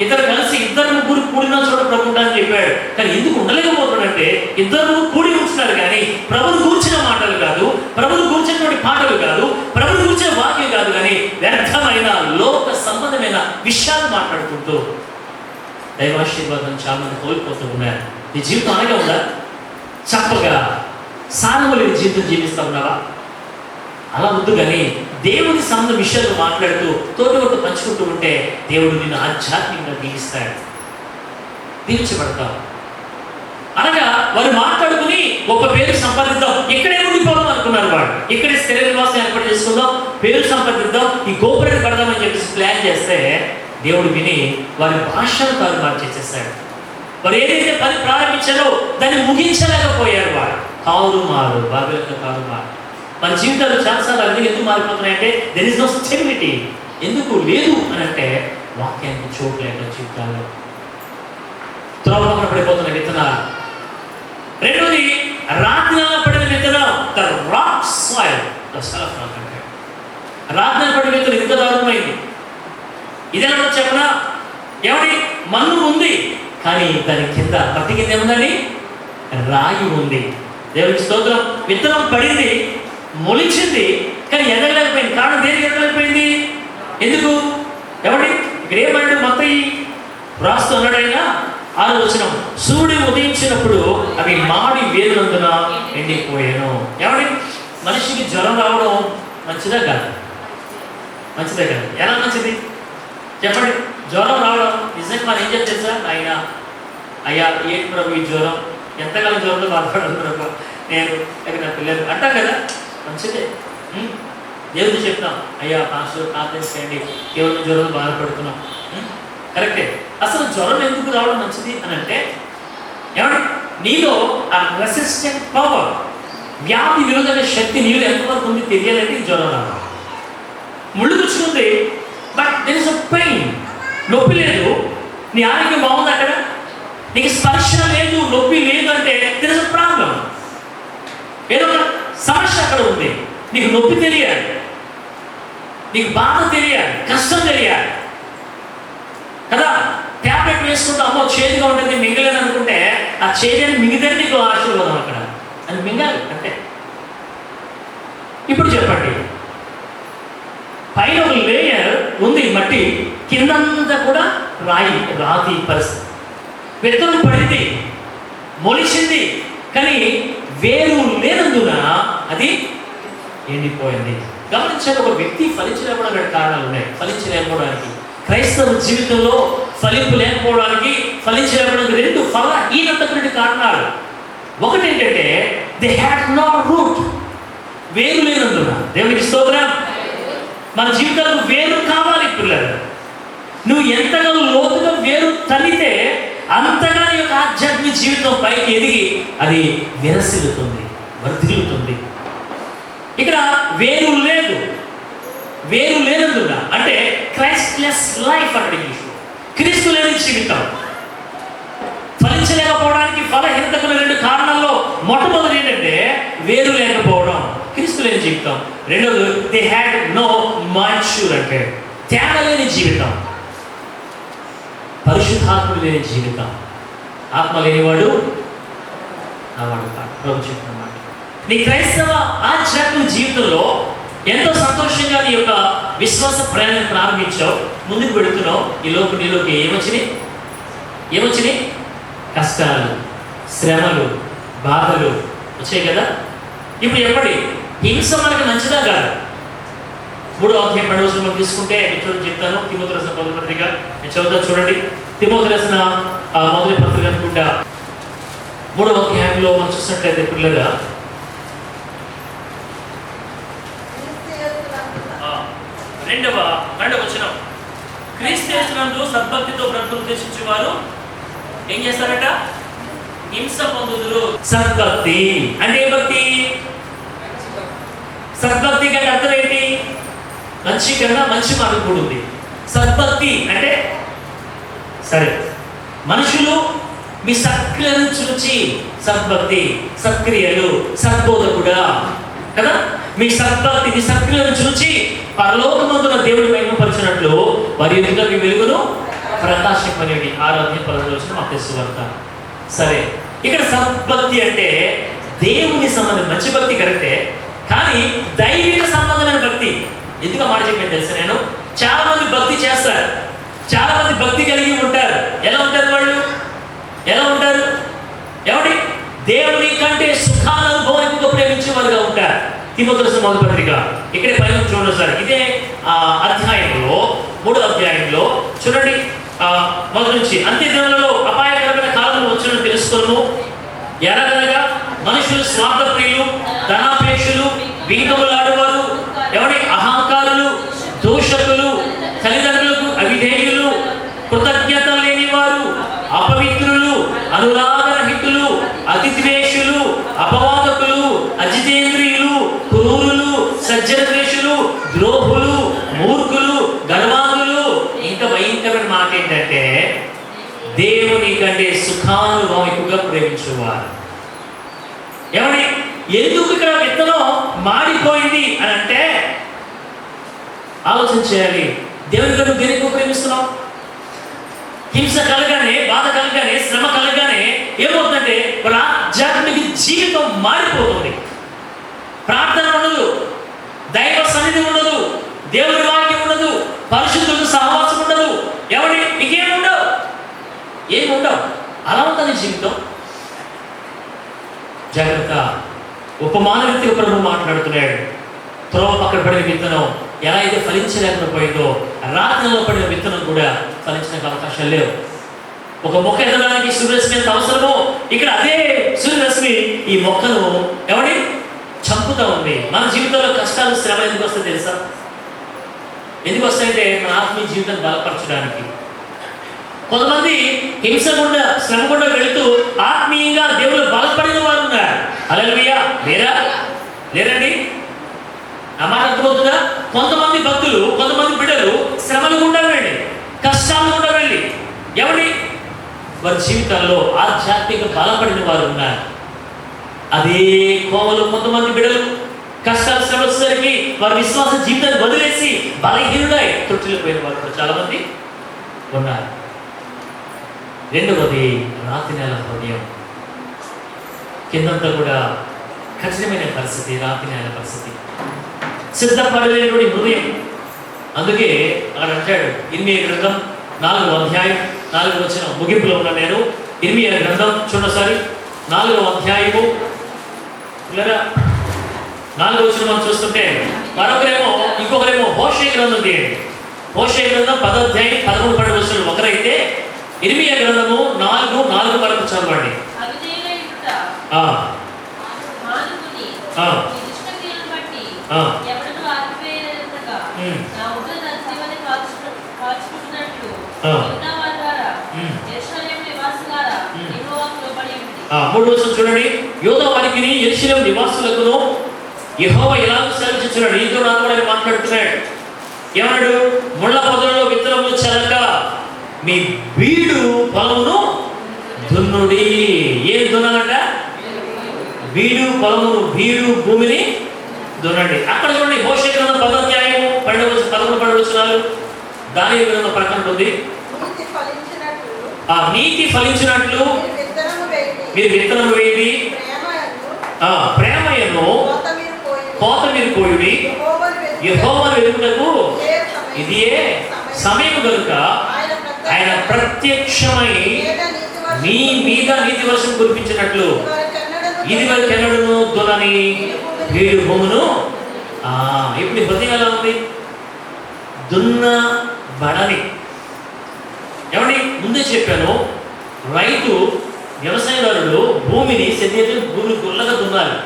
ఇద్దరు కలిసి ఇద్దరు ముగ్గురు కూడిన చోట ప్రభు అని చెప్పాడు, కానీ ఎందుకు ఉండలేకపోతున్నాడంటే ఇద్దరు కూడి ఉంటున్నారు, కానీ ప్రభుని కూర్చిన మాటలు కాదు, ప్రభుని కూర్చినటువంటి పాటలు కాదు, ప్రభుని కూర్చిన వాక్యం కాదు, కానీ వ్యర్థమైన లోక సంబంధమైన విషయాలు మాట్లాడుకుంటూ దైవాశీర్వాదం చాలా మంది కోల్పోతూ ఉన్నారు. నీ జీవితం అలాగే ఉందా? చప్పగా సారము లేని జీవితం జీవిస్తూ ఉన్నావా? అలా వద్దు, కానీ దేవుని సంబంధ విషయాలు మాట్లాడుతూ తోటి పంచుకుంటూ ఉంటే దేవుడు నిన్ను ఆధ్యాత్మికంగా దీవిస్తాడు, దీవించబడతావు. అనగా వారు మాట్లాడుకుని గొప్ప పేరు సంపాదిద్దాం, ఇక్కడే ఉండిపోదాం అనుకున్నారు. వాడు ఇక్కడే స్థిర నివాసం ఏర్పాటు చేసుకుందాం, పేరు సంపాదిద్దాం, ఈ గోపురాన్ని కడదామని చెప్పేసి ప్లాన్ చేస్తే దేవుడు విని వారి భాషను తారుమారు చేసేసాడు. వారు ఏదైతే పని ప్రారంభించారో దాన్ని ముగించలేకపోయారు. వాడు తారుమారు, బాబేలు తారుమారు. మన జీవితాలు చాలాసార్లు అన్ని ఎందుకు మారిపోతున్నాయంటే దెర్ ఇస్ నో స్టెబిలిటీ. ఎందుకు లేదు అని అంటే వాక్యానికి చోటు లేక జీవితాల్లో త్రోవ పక్కన పడిపోతున్న విత్తనాలు. రెండోది రాత్రిలో పడిన విత్తనం, ద రాక్ సాయిల్, రాత్రి పడిన విత్తనం ఇంత దారుణమైంది. ఇదేనా చెప్పనా? మన్ను ఉంది, కానీ దాని కింద పత్తి కింద ఏముందని రాయి ఉంది. దేవునికి స్తోత్రం. విత్తనం పడింది, మొలిచింది, కానీ ఎదగలేకపోయింది. కారణం దేనికి ఎదగలేకపోయింది? ఎందుకు? ఇక్కడ ఏమన్నాడు మత్తయి రాస్తూ అన్నాడైనా ఆలోచనం, సూర్యుడు ఉదయించినప్పుడు అవి మాడి వేరునందున ఎండిపోయాను. మనిషికి జ్వరం రావడం మంచిదా కాదు? మంచిదే కాదు. ఎలా మంచిది చెప్పండి? జ్వరం రావడం నిజంగా మనం ఏం చేస్తారు సార్? అయ్యా ఏంటి ప్రభు ఈ జ్వరం, ఎంతకాలం జ్వరంలో బాధపడదు ప్రభు, నేను నా పిల్లలు అంటాం కదా, మంచిదే. దేవుడికి చెప్తాం, అయ్యా పాస్టర్ ప్రార్థన చేయండి, కేవలం జ్వరం బాధపడుతున్నాం, కరెక్టే. అసలు జ్వరం ఎందుకు రావడం మంచిది అని అంటే నీలో ఆ రెసిస్టెంట్ పవర్, వ్యాధి విరోధక శక్తి నీళ్ళు ఎంతవరకు ఉంది తెలియాలంటే జ్వరం రావడం. ముళ్ళు గుచ్చుకుంది, but there is a pain, నొప్పి లేదు, నీ ఆరోగ్యం బాగుంది, అక్కడ నీకు స్పర్శ లేదు, నొప్పి లేదు అంటే దెర్ ఇస్ అ ప్రాబ్లం. ఏదో ఒక సమస్య అక్కడ ఉంది. నీకు నొప్పి తెలియాలి, నీకు బాధ తెలియాలి, కష్టం తెలియాలి కదా. ట్యాబ్లెట్ వేసుకుంటూ అమ్మో చేదుగా ఉంటుంది మింగలేని అనుకుంటే ఆ చేదని మింగితే నీకు ఆశీర్వాదం అక్కడ అని మింగాలి అంటే. ఇప్పుడు చెప్పండి, పైన ఒక లేయర్ ఉంది మట్టి, కిందంతా కూడా రాతి పరిస్థితి. విత్తనం పడింది, మొలిచింది, కానీ వేరు లేనందున అది ఎండిపోయింది. గమనించాలి, ఒక వ్యక్తి ఫలించలేకపోవడానికి కారణాలు ఉన్నాయి. ఫలించలేకపోవడానికి క్రైస్తవ జీవితంలో ఫలింపు లేకపోవడానికి, ఫలించలేకపోవడానికి రెండు ఫలహీనతటువంటి కారణాలు. ఒకటి ఏంటంటే దే హ్యాడ్ నో రూట్, వేరు లేనందున. దేవునికి స్తోత్రం. మన జీవితంలో వేరు కావాలి పిల్లలు. నువ్వు ఎంతగా లోతుగా వేరు తల్లితే అంతగా నీ యొక్క ఆధ్యాత్మిక జీవితం పైకి ఎదిగి అది విరసిల్లుతుంది, వర్ధిల్లుతుంది. ఇక్కడ వేరు లేదు, వేరు లేనందున అంటే క్రైస్ట్లెస్ లైఫ్ అంటే ఇంగ్లీష్లో క్రీస్తు లేని జీవితం. ఫలించలేకపోవడానికి ఫలహీనతకు 2 కారణాల్లో మొట్టమొదటి ఏంటంటే వేరు లేకపోవడం, క్రీస్తు లేని జీవితం. రెండోది దే హ్యాడ్ నో మాచ్యూర్ అంటే తేడా లేని జీవితం, పరిశుద్ధాత్ముడు లేని జీవితం. ఆత్మ లేనివాడు నావాడు కాదు. ప్రభు చెప్తున్నమాట నీ క్రైస్తవ ఆధ్యాత్మిక జీవితంలో ఎంతో సంతోషంగా నీ యొక్క విశ్వాస ప్రయాణం ప్రారంభించావు, ముందుకు పెడుతున్నావు. ఈ లోపు నీలోకి ఏమొచ్చినాయి? కష్టాలు, శ్రమలు, బాధలు వచ్చాయి కదా. ఇప్పుడు ఎప్పటి హింస మనకి మంచిదా కాదు? 3వ అధ్యాయం 2వ వచనం తీసుకుంటే నేను చెప్తాను. తిమోతి రాసిన మొదటి పత్రిక నేను చదువుతా చూడండి. తిమోతి రాసిన మొదటి పత్రిక అనుకుంటా 3వ అధ్యాయంలో మనం చూసినట్లయితే పిల్లగా 2వ వచనం, క్రీస్తు యేసునందు సద్భక్తితో బ్రతుకులు ఉద్దేశించేవారు ఏం చేస్తారట? హింస పొందుదురు. సద్భక్తి అంటే ఏ భక్తి? సద్భక్తి కంటే అర్థం ఏంటి? మంచి కన్నా మంచి మార్గం కూడా ఉంది. సద్భక్తి అంటే సరే మనుషులు మీ సత్క్రియలను చూచి సద్భక్తి, సత్క్రియలు, సద్బోధకుడా కదా. మీ సద్భక్తి, మీ సత్క్రియలను చూచి పరలోకమందున దేవుడి మహిమపరిచినట్లు వారి ఎదుట మీ వెలుగును ప్రకాశింపనివ్వండి. 6వ అధ్యాయం 11వ వచనం మత్తయి సువార్త. సరే ఇక్కడ సద్భక్తి అంటే దేవుని సంబంధం, మంచి భక్తి కరెక్టే, కానీ దైవిక సంబంధమైన భక్తి. ఎందుకు మాట చెప్పాను తెలుసా? నేను చాలా మంది భక్తి చేస్తారు, చాలా మంది భక్తి కలిగి ఉంటారు. ఎలా ఉంటారు వాళ్ళు? ఎలా ఉంటారు? ఏమిటి? దేవుని కంటే సుఖానుభవం ఎక్కువ ప్రేమించే వారుగా ఉంటారు. తిమోతి రాసిన మొదటి పత్రిక ఇక్కడే పైన చూడండి సార్. ఇదే అధ్యాయంలో 3వ అధ్యాయంలో చూడండి మొదటి నుంచి, అంత్య దినాలలో అపాయకరమైన కాలం వచ్చినట్టు తెలుసుకోను. ఎలాగనగా మనుషులు స్వార్థ ప్రియులు, ధనాపేక్షలు, వీకములాడువారు, ఎవరి అహంకారులు, దూషకులు, తల్లిదండ్రులకు అవిధేయులు, కృతజ్ఞత లేని వారు, అపవిత్రులు, అనురాగరహితులు, అతిద్వేషులు, అపవాదకులు, అజితేంద్రియులు, క్రూరులు, సజ్జనద్వేషులు, ద్రోహులు, మూర్ఖులు, గర్వాంగులు. ఇంకా భయంకరమైన మాట ఏంటంటే దేవుని కంటే సుఖానుభవం ఎక్కువగా ప్రేమించేవారు. ఏమని? ఎందుకు ఇక్కడ విత్తనం మాడిపోయింది అని అంటే ఆలోచన చేయాలి. దేవుని కంటే దేని ఎక్కువ ప్రేమిస్తున్నాం? హింస కలగానే, బాధ కలగానే, శ్రమ కలగానే ఏమవుతుందంటే మన ఆధ్యాత్మిక జీవితం మారిపోతుంది. ప్రార్థన ఉండదు, దైవ సన్నిధి ఉండదు, దేవుడి వాక్యం ఉండదు, పరిశుద్ధులకు సహవాసం ఉండదు, ఎవరి ఇంకేముండవు, ఏముండవు. అలా ఉంటుంది జీవితం. జాగ్రత్త. ఉపమాన వ్యక్తిగా ప్రభు మాట్లాడుతున్నాడు. త్రోవ పక్కన పడిన విత్తనం ఎలా అయితే ఫలించలేకుండా పోయిందో, రాత్రిలో పడిన విత్తనం కూడా ఫలించడానికి అవకాశాలు లేవు. ఒక మొక్క ఎదగడానికి సూర్యరశ్మి ఎంత అవసరమో, ఇక్కడ అదే సూర్యరశ్మి ఈ మొక్కను ఎవడి చంపుతా ఉంది. మన జీవితంలో కష్టాలు, శ్రమ ఎందుకు వస్తాయి తెలుసా? ఎందుకు వస్తాయంటే మన ఆత్మీయ జీవితాన్ని బలపరచడానికి. కొంతమంది హింస గుండా, శ్రమ గుండా వెళుతూ ఆత్మీయంగా దేవుడు బలపడిన వారు ఉన్నారు. హల్లెలూయా. లేరండి? ఆ మాట అర్థమవుతుందా? కొంతమంది భక్తులు, కొంతమంది బిడ్డలు శ్రమలు గుండా వెళ్ళి, కష్టాలు గుండా వెళ్ళి ఎవరి వారి జీవితాల్లో ఆధ్యాత్మిక బలపడిన వారు ఉన్నారు. అదే కోవలో కొంతమంది బిడ్డలు కష్టాలు, శ్రమ వచ్చేసరికి వారి విశ్వాస జీవితాన్ని వదిలేసి బలహీనులై తొట్టిల్లిపోయిన వారు కూడా చాలా మంది ఉన్నారు. రెండవది రాతి నేల హృదయం. కిందంతా కూడా కఠినమైన పరిస్థితి, రాతి నేల పరిస్థితి, సిద్ధపడలేని హృదయం. అందుకే అక్కడ అంటాడు ఇర్మియా గ్రంథం 4వ అధ్యాయం 4వ వచనం ముగింపులో ఉన్న నేను ఇర్మియా గ్రంథం చూడసారి 4వ అధ్యాయము 4వ వచనం మనం చూస్తుంటే ఇంకొకరేమో హోషే గ్రంథం తీయండి. హోషే గ్రంథం 10వ అధ్యాయం 13, 12 వచనం ఒకరైతే ఇర్మియా గ్రంథము 4 వరకు చదవండి. 3వ వచనం చూడండి. యూదా వారికిని యెరూషలేము నివాసులకును యెహోవా ఇలాగ సెలవిచ్చుచున్నాడు. నీతో నాకు కూడా ఆయన మాట్లాడుతున్నాడు. ఏమన్నాడు? ముళ్ళ పొదలలో విత్తనములు చల్లక మీ బీడు పొలమును దున్నుడి. ఏం దున్నాలంట? బీడు పొలమును, బీడు భూమిని దున్నండి. అక్కడ చూడండి, మోషే గ్రంథం 10వ అధ్యాయము 11 వచనాలు దానియేలు గ్రంథం ప్రకటన ఉంది. ఆ నీతి ఫలించినట్లు మీరు విత్తనం వేయండి, ప్రేమయను కోత మీరు కోయుడి, యెహోవాను వెతుకుటకు ఇదియే సమయం కనుక ఆయన ప్రత్యక్షమై మీ మీద నీతి వర్షం కురిపించినట్లు ఇది వరకు ఎన్నడూ దున్నని వీడు భూమును. ఇప్పుడు హృదయం ఎలా ఉంది? దున్నబడని. ఏమండి, ముందే చెప్పాను, రైతు వ్యవసాయదారుడు భూమిని భూమిని గుల్లగా దున్నాలి.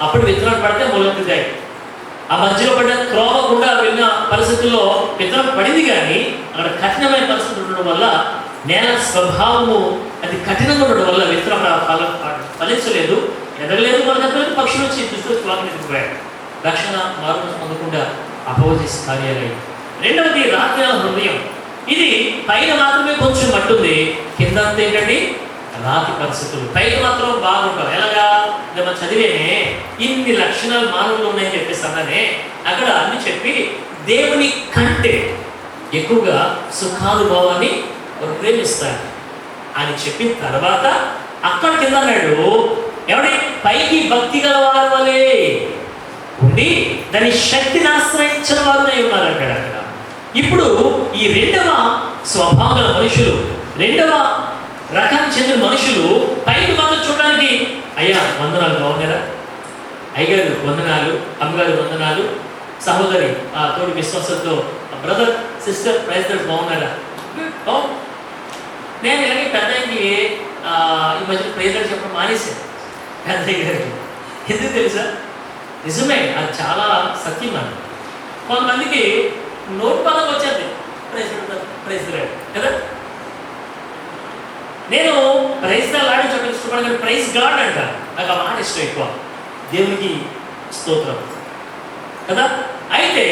అప్పుడు విత్తనాలు పడితే మొలకెత్తుతాయి. ఆ మధ్యలో పడిన క్రోవ గుండా వెళ్ళిన పరిస్థితుల్లో విత్తనం పడింది, కానీ అక్కడ కఠినమైన పరిస్థితులు ఉండడం వల్ల, నేల స్వభావము అది కఠినంగా ఉండడం వల్ల విత్తనం ఫలించలేదు, ఎదగలేదు, మొలకెత్తలేదు. పక్షులు వచ్చి తీసుకొచ్చి వాకిని ఎత్తుకుపోయాడు. రక్షణ మార్గం పొందకుండా అపవచేసి కార్యాలయం. రెండవది రాత్రి హృదయం. ఇది పైన మాత్రమే కొంచెం మట్టుంది, కింద అంతా ఏంటండి రాతి పరిస్థితులు. పైన మాత్రం బాగుంటాం. ఎలాగా? మనం చదివేనే ఇన్ని లక్షణాలు మానవులు ఉన్నాయని చెప్పేసి అన్నానే, అక్కడ అన్ని చెప్పి దేవుని కంటే ఎక్కువగా సుఖానుభవాన్ని ప్రేమిస్తాడు అని చెప్పిన తర్వాత అక్కడ కింద అన్నాడు, ఎవడి పైకి భక్తి గల వారి వలె ఉండి దాని శక్తిని ఆశ్రయించిన వారునే ఉన్నారు అంటాడు అక్కడ. ఇప్పుడు ఈ రెండవ స్వభావం గల మనుషులు, రెండవ రకానికి చెందిన మనుషులు పైకి మాత్రం చూడడానికి, అయ్యా వందనాలు, బాగున్నారా అయ్యగారు వందనాలు, అమ్మగారు వందనాలు, సహోదరి తోడి విశ్వాసంతో బ్రదర్ సిస్టర్ ప్రైజ్ బాగున్నారా? నేను ఇలాగే పెద్దకి ఈ మధ్య ప్రైజ్ చెప్పడం మానేశాను పెద్దయ్య గారికి. ఎందుకు తెలుసా? నిజమే, అది చాలా సత్యం. అని కొంతమందికి నోటు పదం వచ్చేది ప్రైజ్ కదా. నేను ప్రైజ్ లాడి చెప్పడం ఇష్టపడను, కానీ ప్రైజ్ గాడ్ అంట. నాకు ఆ మాట ఇష్టం ఎక్కువ. దేవునికి స్తోత్రం కదా. అయితే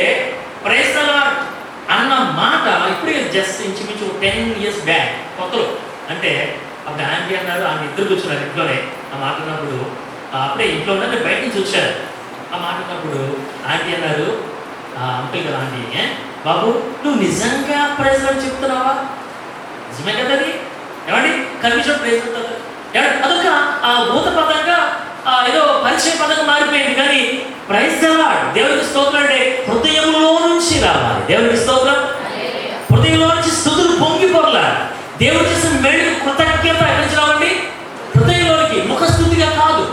ప్రైజ్ లాడ్ అన్న మాట ఇప్పుడు జస్ట్ ఇంచుమించు 10 years బ్యాక్ కొత్తలో, అంటే అప్పుడు ఆంటీ అన్నారు, ఆమె ఇద్దరు కూర్చున్నారు ఇంట్లోనే. ఆ మాట ఉన్నప్పుడు అప్పుడే ఇంట్లో ఉన్నా, నేను బయట నుంచి వచ్చాను. ఆ మాట ఉన్నప్పుడు ఆంటీ అన్నారు, అంకుల్ కదా ఆంటీ, బాబు నువ్వు నిజంగా ప్రైజ్ లాడ్ చెప్తున్నావా? నిజమే కదా అది. ఏమండి కనిపించడం ప్రైజ్ ఉంటుంది. అదొక భూత పదంగా ఏదో పరిచయ పదంగా మారిపోయింది. కానీ ప్రైజ్ ద లార్డ్, దేవునికి స్తోత్రం అంటే హృదయంలో నుంచి రావాలి. దేవునికి స్తోత్రం. హృదయంలో నుంచి స్తుతులు పొంగి పొరలాలి. దేవుడు చేసిన మేలుకు కృతజ్ఞత ఎక్కడి నుంచి రావండి? హృదయంలోనికి, ముఖస్తుతిగా కాదు.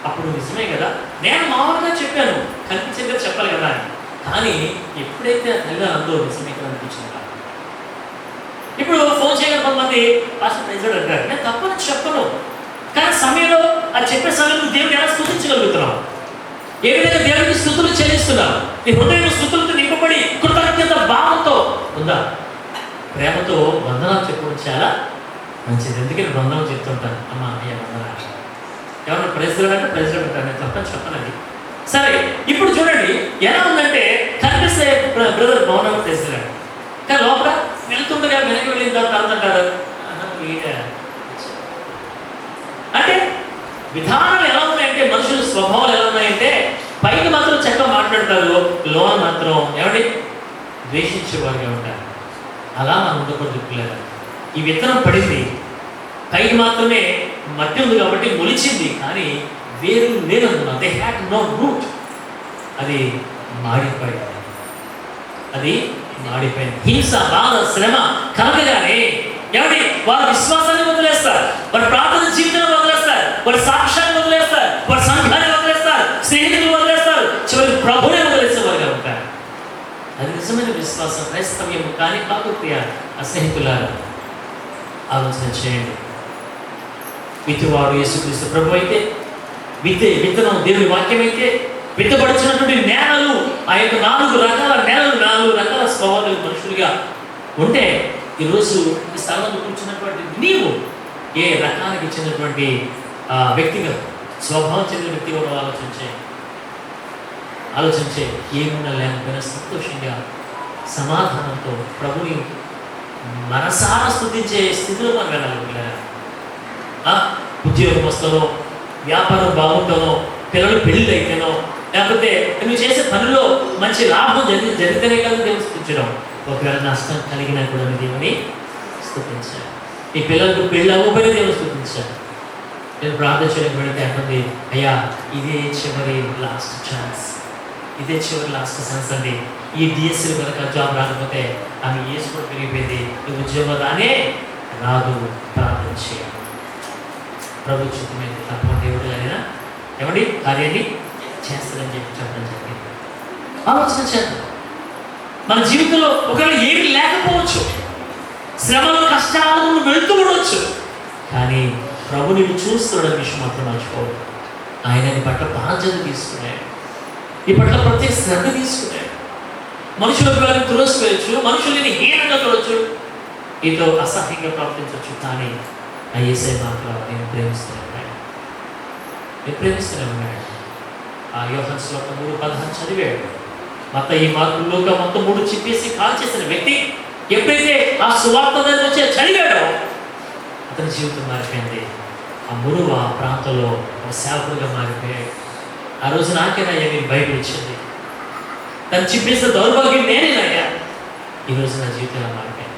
అప్పుడు నిజమే కదా. నేను మామూలుగా చెప్పాను, కనిపించేది చెప్పాలి కదా అని. కానీ ఎప్పుడైతే తల్లి అందో నిజమే కదా అనిపించింది. ఇప్పుడు ఫోన్ చేయగల కొంతమంది పాస్టర్ ప్రైజ్ లార్డ్ అంటారు. నేను తప్పని చెప్పను, కానీ సమయంలో అది చెప్పే సమయంలో నువ్వు దేవుడిని ఎలా స్తుతించగలుగుతున్నావు? ఏ విధంగా దేవుడికి స్తుతులు చెల్లిస్తున్నావు? నీ హృదయం స్తుతులతో నింపబడి కృతజ్ఞత భావంతో ఉందా? ప్రేమతో వందనాలు చెప్పుకోవడం చాలా మంచిది. ఎందుకని వందనాలు చెప్తుంటాను, అమ్మ అయ్యా వందనాలు. ఎవరైనా ప్రైజ్ లార్డ్ అంటే ప్రైజ్ లార్డ్ అంటారు, నేను తప్పని చెప్పనండి. సరే, ఇప్పుడు చూడండి ఎలా ఉందంటే, కనిపిస్తే బ్రదర్ బాగున్నాడు ప్రైజ్ లార్డ్, కానీ లోపల వెళ్తుండగా వెనక్కి వెళ్ళిన తర్వాత అంటారు అంటే విధానాలు ఎలా ఉన్నాయంటే, మనుషుల స్వభావాలు ఎలా ఉన్నాయంటే, పైకి మాత్రం చక్కగా మాట్లాడతారు, లోన మాత్రం ఏమండి ద్వేషించేవారుగా ఉంటారు. అలా మనం ఉండకూడదు పిల్లలు. ఈ విత్తనం పడింది, పైకి మాత్రమే మట్టి ఉంది కాబట్టి మొలిచింది, కానీ వేరు లేనందున దే హ్యాడ్ నో రూట్. అది మాడిపోయింది. హింస, బాధ, శ్రమ కలగగానే ఏమండి వారి విశ్వాసాన్ని వదిలేస్తారు, వారి ప్రార్థన జీవితాన్ని వదిలేస్తారు, వారి సాక్ష్యాన్ని వదిలేస్తారు, వారి సంఘాన్ని వదిలేస్తారు, స్నేహితులు వదిలేస్తారు, చివరికి ప్రభునే వదిలేసేవారుగా ఉంటారు. అది నిజమైన విశ్వాసం, క్రైస్తవ్యం. కానీ కాదు ప్రియ స్నేహితులారా, ఆలోచన చేయండి. విత్తువాడు యేసుక్రీస్తు ప్రభు అయితే, విత్తనం దేవుని వాక్యం అయితే, విత్తబడిచినటువంటి నేలలు ఆ యొక్క 4 రకాల నేలలు, 4 రకాల స్వభావాలు మనుషులుగా ఉంటే, ఈరోజు ఈ స్థలంలో కూర్చున్నటువంటి నీవు ఏ రకానికి చెందినటువంటి వ్యక్తిగా స్వభావం చెందిన వ్యక్తి కూడా ఆలోచించే ఏమున్నా లేకపోయినా సంతోషంగా సమాధానంతో ప్రభుని మనసారా స్తుతించే స్థితిలో మనం వెళ్ళాలి. ఉద్యోగం వస్తానో, వ్యాపారం బాగుంటానో, పిల్లలు పెళ్ళి అయితేనో, లేకపోతే నువ్వు చేసే పనిలో మంచి లాభం జరిగితేనే కదా దేవుని స్తుతించడం. ఒకవేళ నష్టం కలిగినా కూడా దేవుని స్తుతించాలి. ఈ పిల్లలకు పెళ్ళి అవ్వబోయే దేవుని స్తుతించాలి. నేను ప్రార్థన చేయడానికి వెళితే అంటుంది, అయ్యా ఇదే చివరి లాస్ట్ ఛాన్స్, ఇదే చివరి లాస్ట్ ఛాన్స్ అండి. ఈ డిఎస్సీలు కనుక జాబ్ రాకపోతే ఆమె ఏజ్ కూడా పెరిగిపోయింది, ఈ ఉద్యోగం రానే రాదు, ప్రార్థన చేయాలి. ప్రభు చిత్తమైంది తప్ప దేవుడు అయినా ఏమండి కార్యాన్ని చేస్తారని చెప్పడం జరిగింది. ఆలోచన చేద్దాం. మన జీవితంలో ఒకవేళ ఏమి లేకపోవచ్చు, శ్రమలు కష్టాలను వెళ్తూ ఉండవచ్చు, కానీ ప్రభు నిన్ను చూస్తున్నాడని విషయం మాత్రం మర్చిపోవద్దు. ఆయన నీ పట్ల బాధ్యత తీసుకున్నాడు, నీ పట్ల ప్రత్యేక శ్రద్ధ తీసుకున్నాడు. మనుషులకు వాళ్ళని తురస్కరించు, మనుషులు నేను హీనంగా చూడొచ్చు, నీతో అసహ్యంగా ప్రవర్తించవచ్చు, కానీ ఆ యేసయ్య మాత్రం నేను ప్రేమిస్తూనే ఉన్నాడు. ఆ యోహాను సువార్త 3:16 చదివాడు. మత్తయి, మార్కు, లూకా మొత్తం 3 చెప్పేసి కాల్ చేసిన వ్యక్తి ఎప్పుడైతే ఆ సువార్త దగ్గర వచ్చి చదివాడో అతని జీవితం మారిపోయింది. ఆ మురువు ఆ ప్రాంతంలో ఒక సేవకుడిగా మారిపోయాడు. ఆ రోజు నాకేనయ్యా నేను బైబిల్ ఇచ్చింది, తను చెప్పేసిన దౌర్భాగ్యం నేనేనయ్యా, ఈ రోజు నా జీవితంలో మారిపోయాను.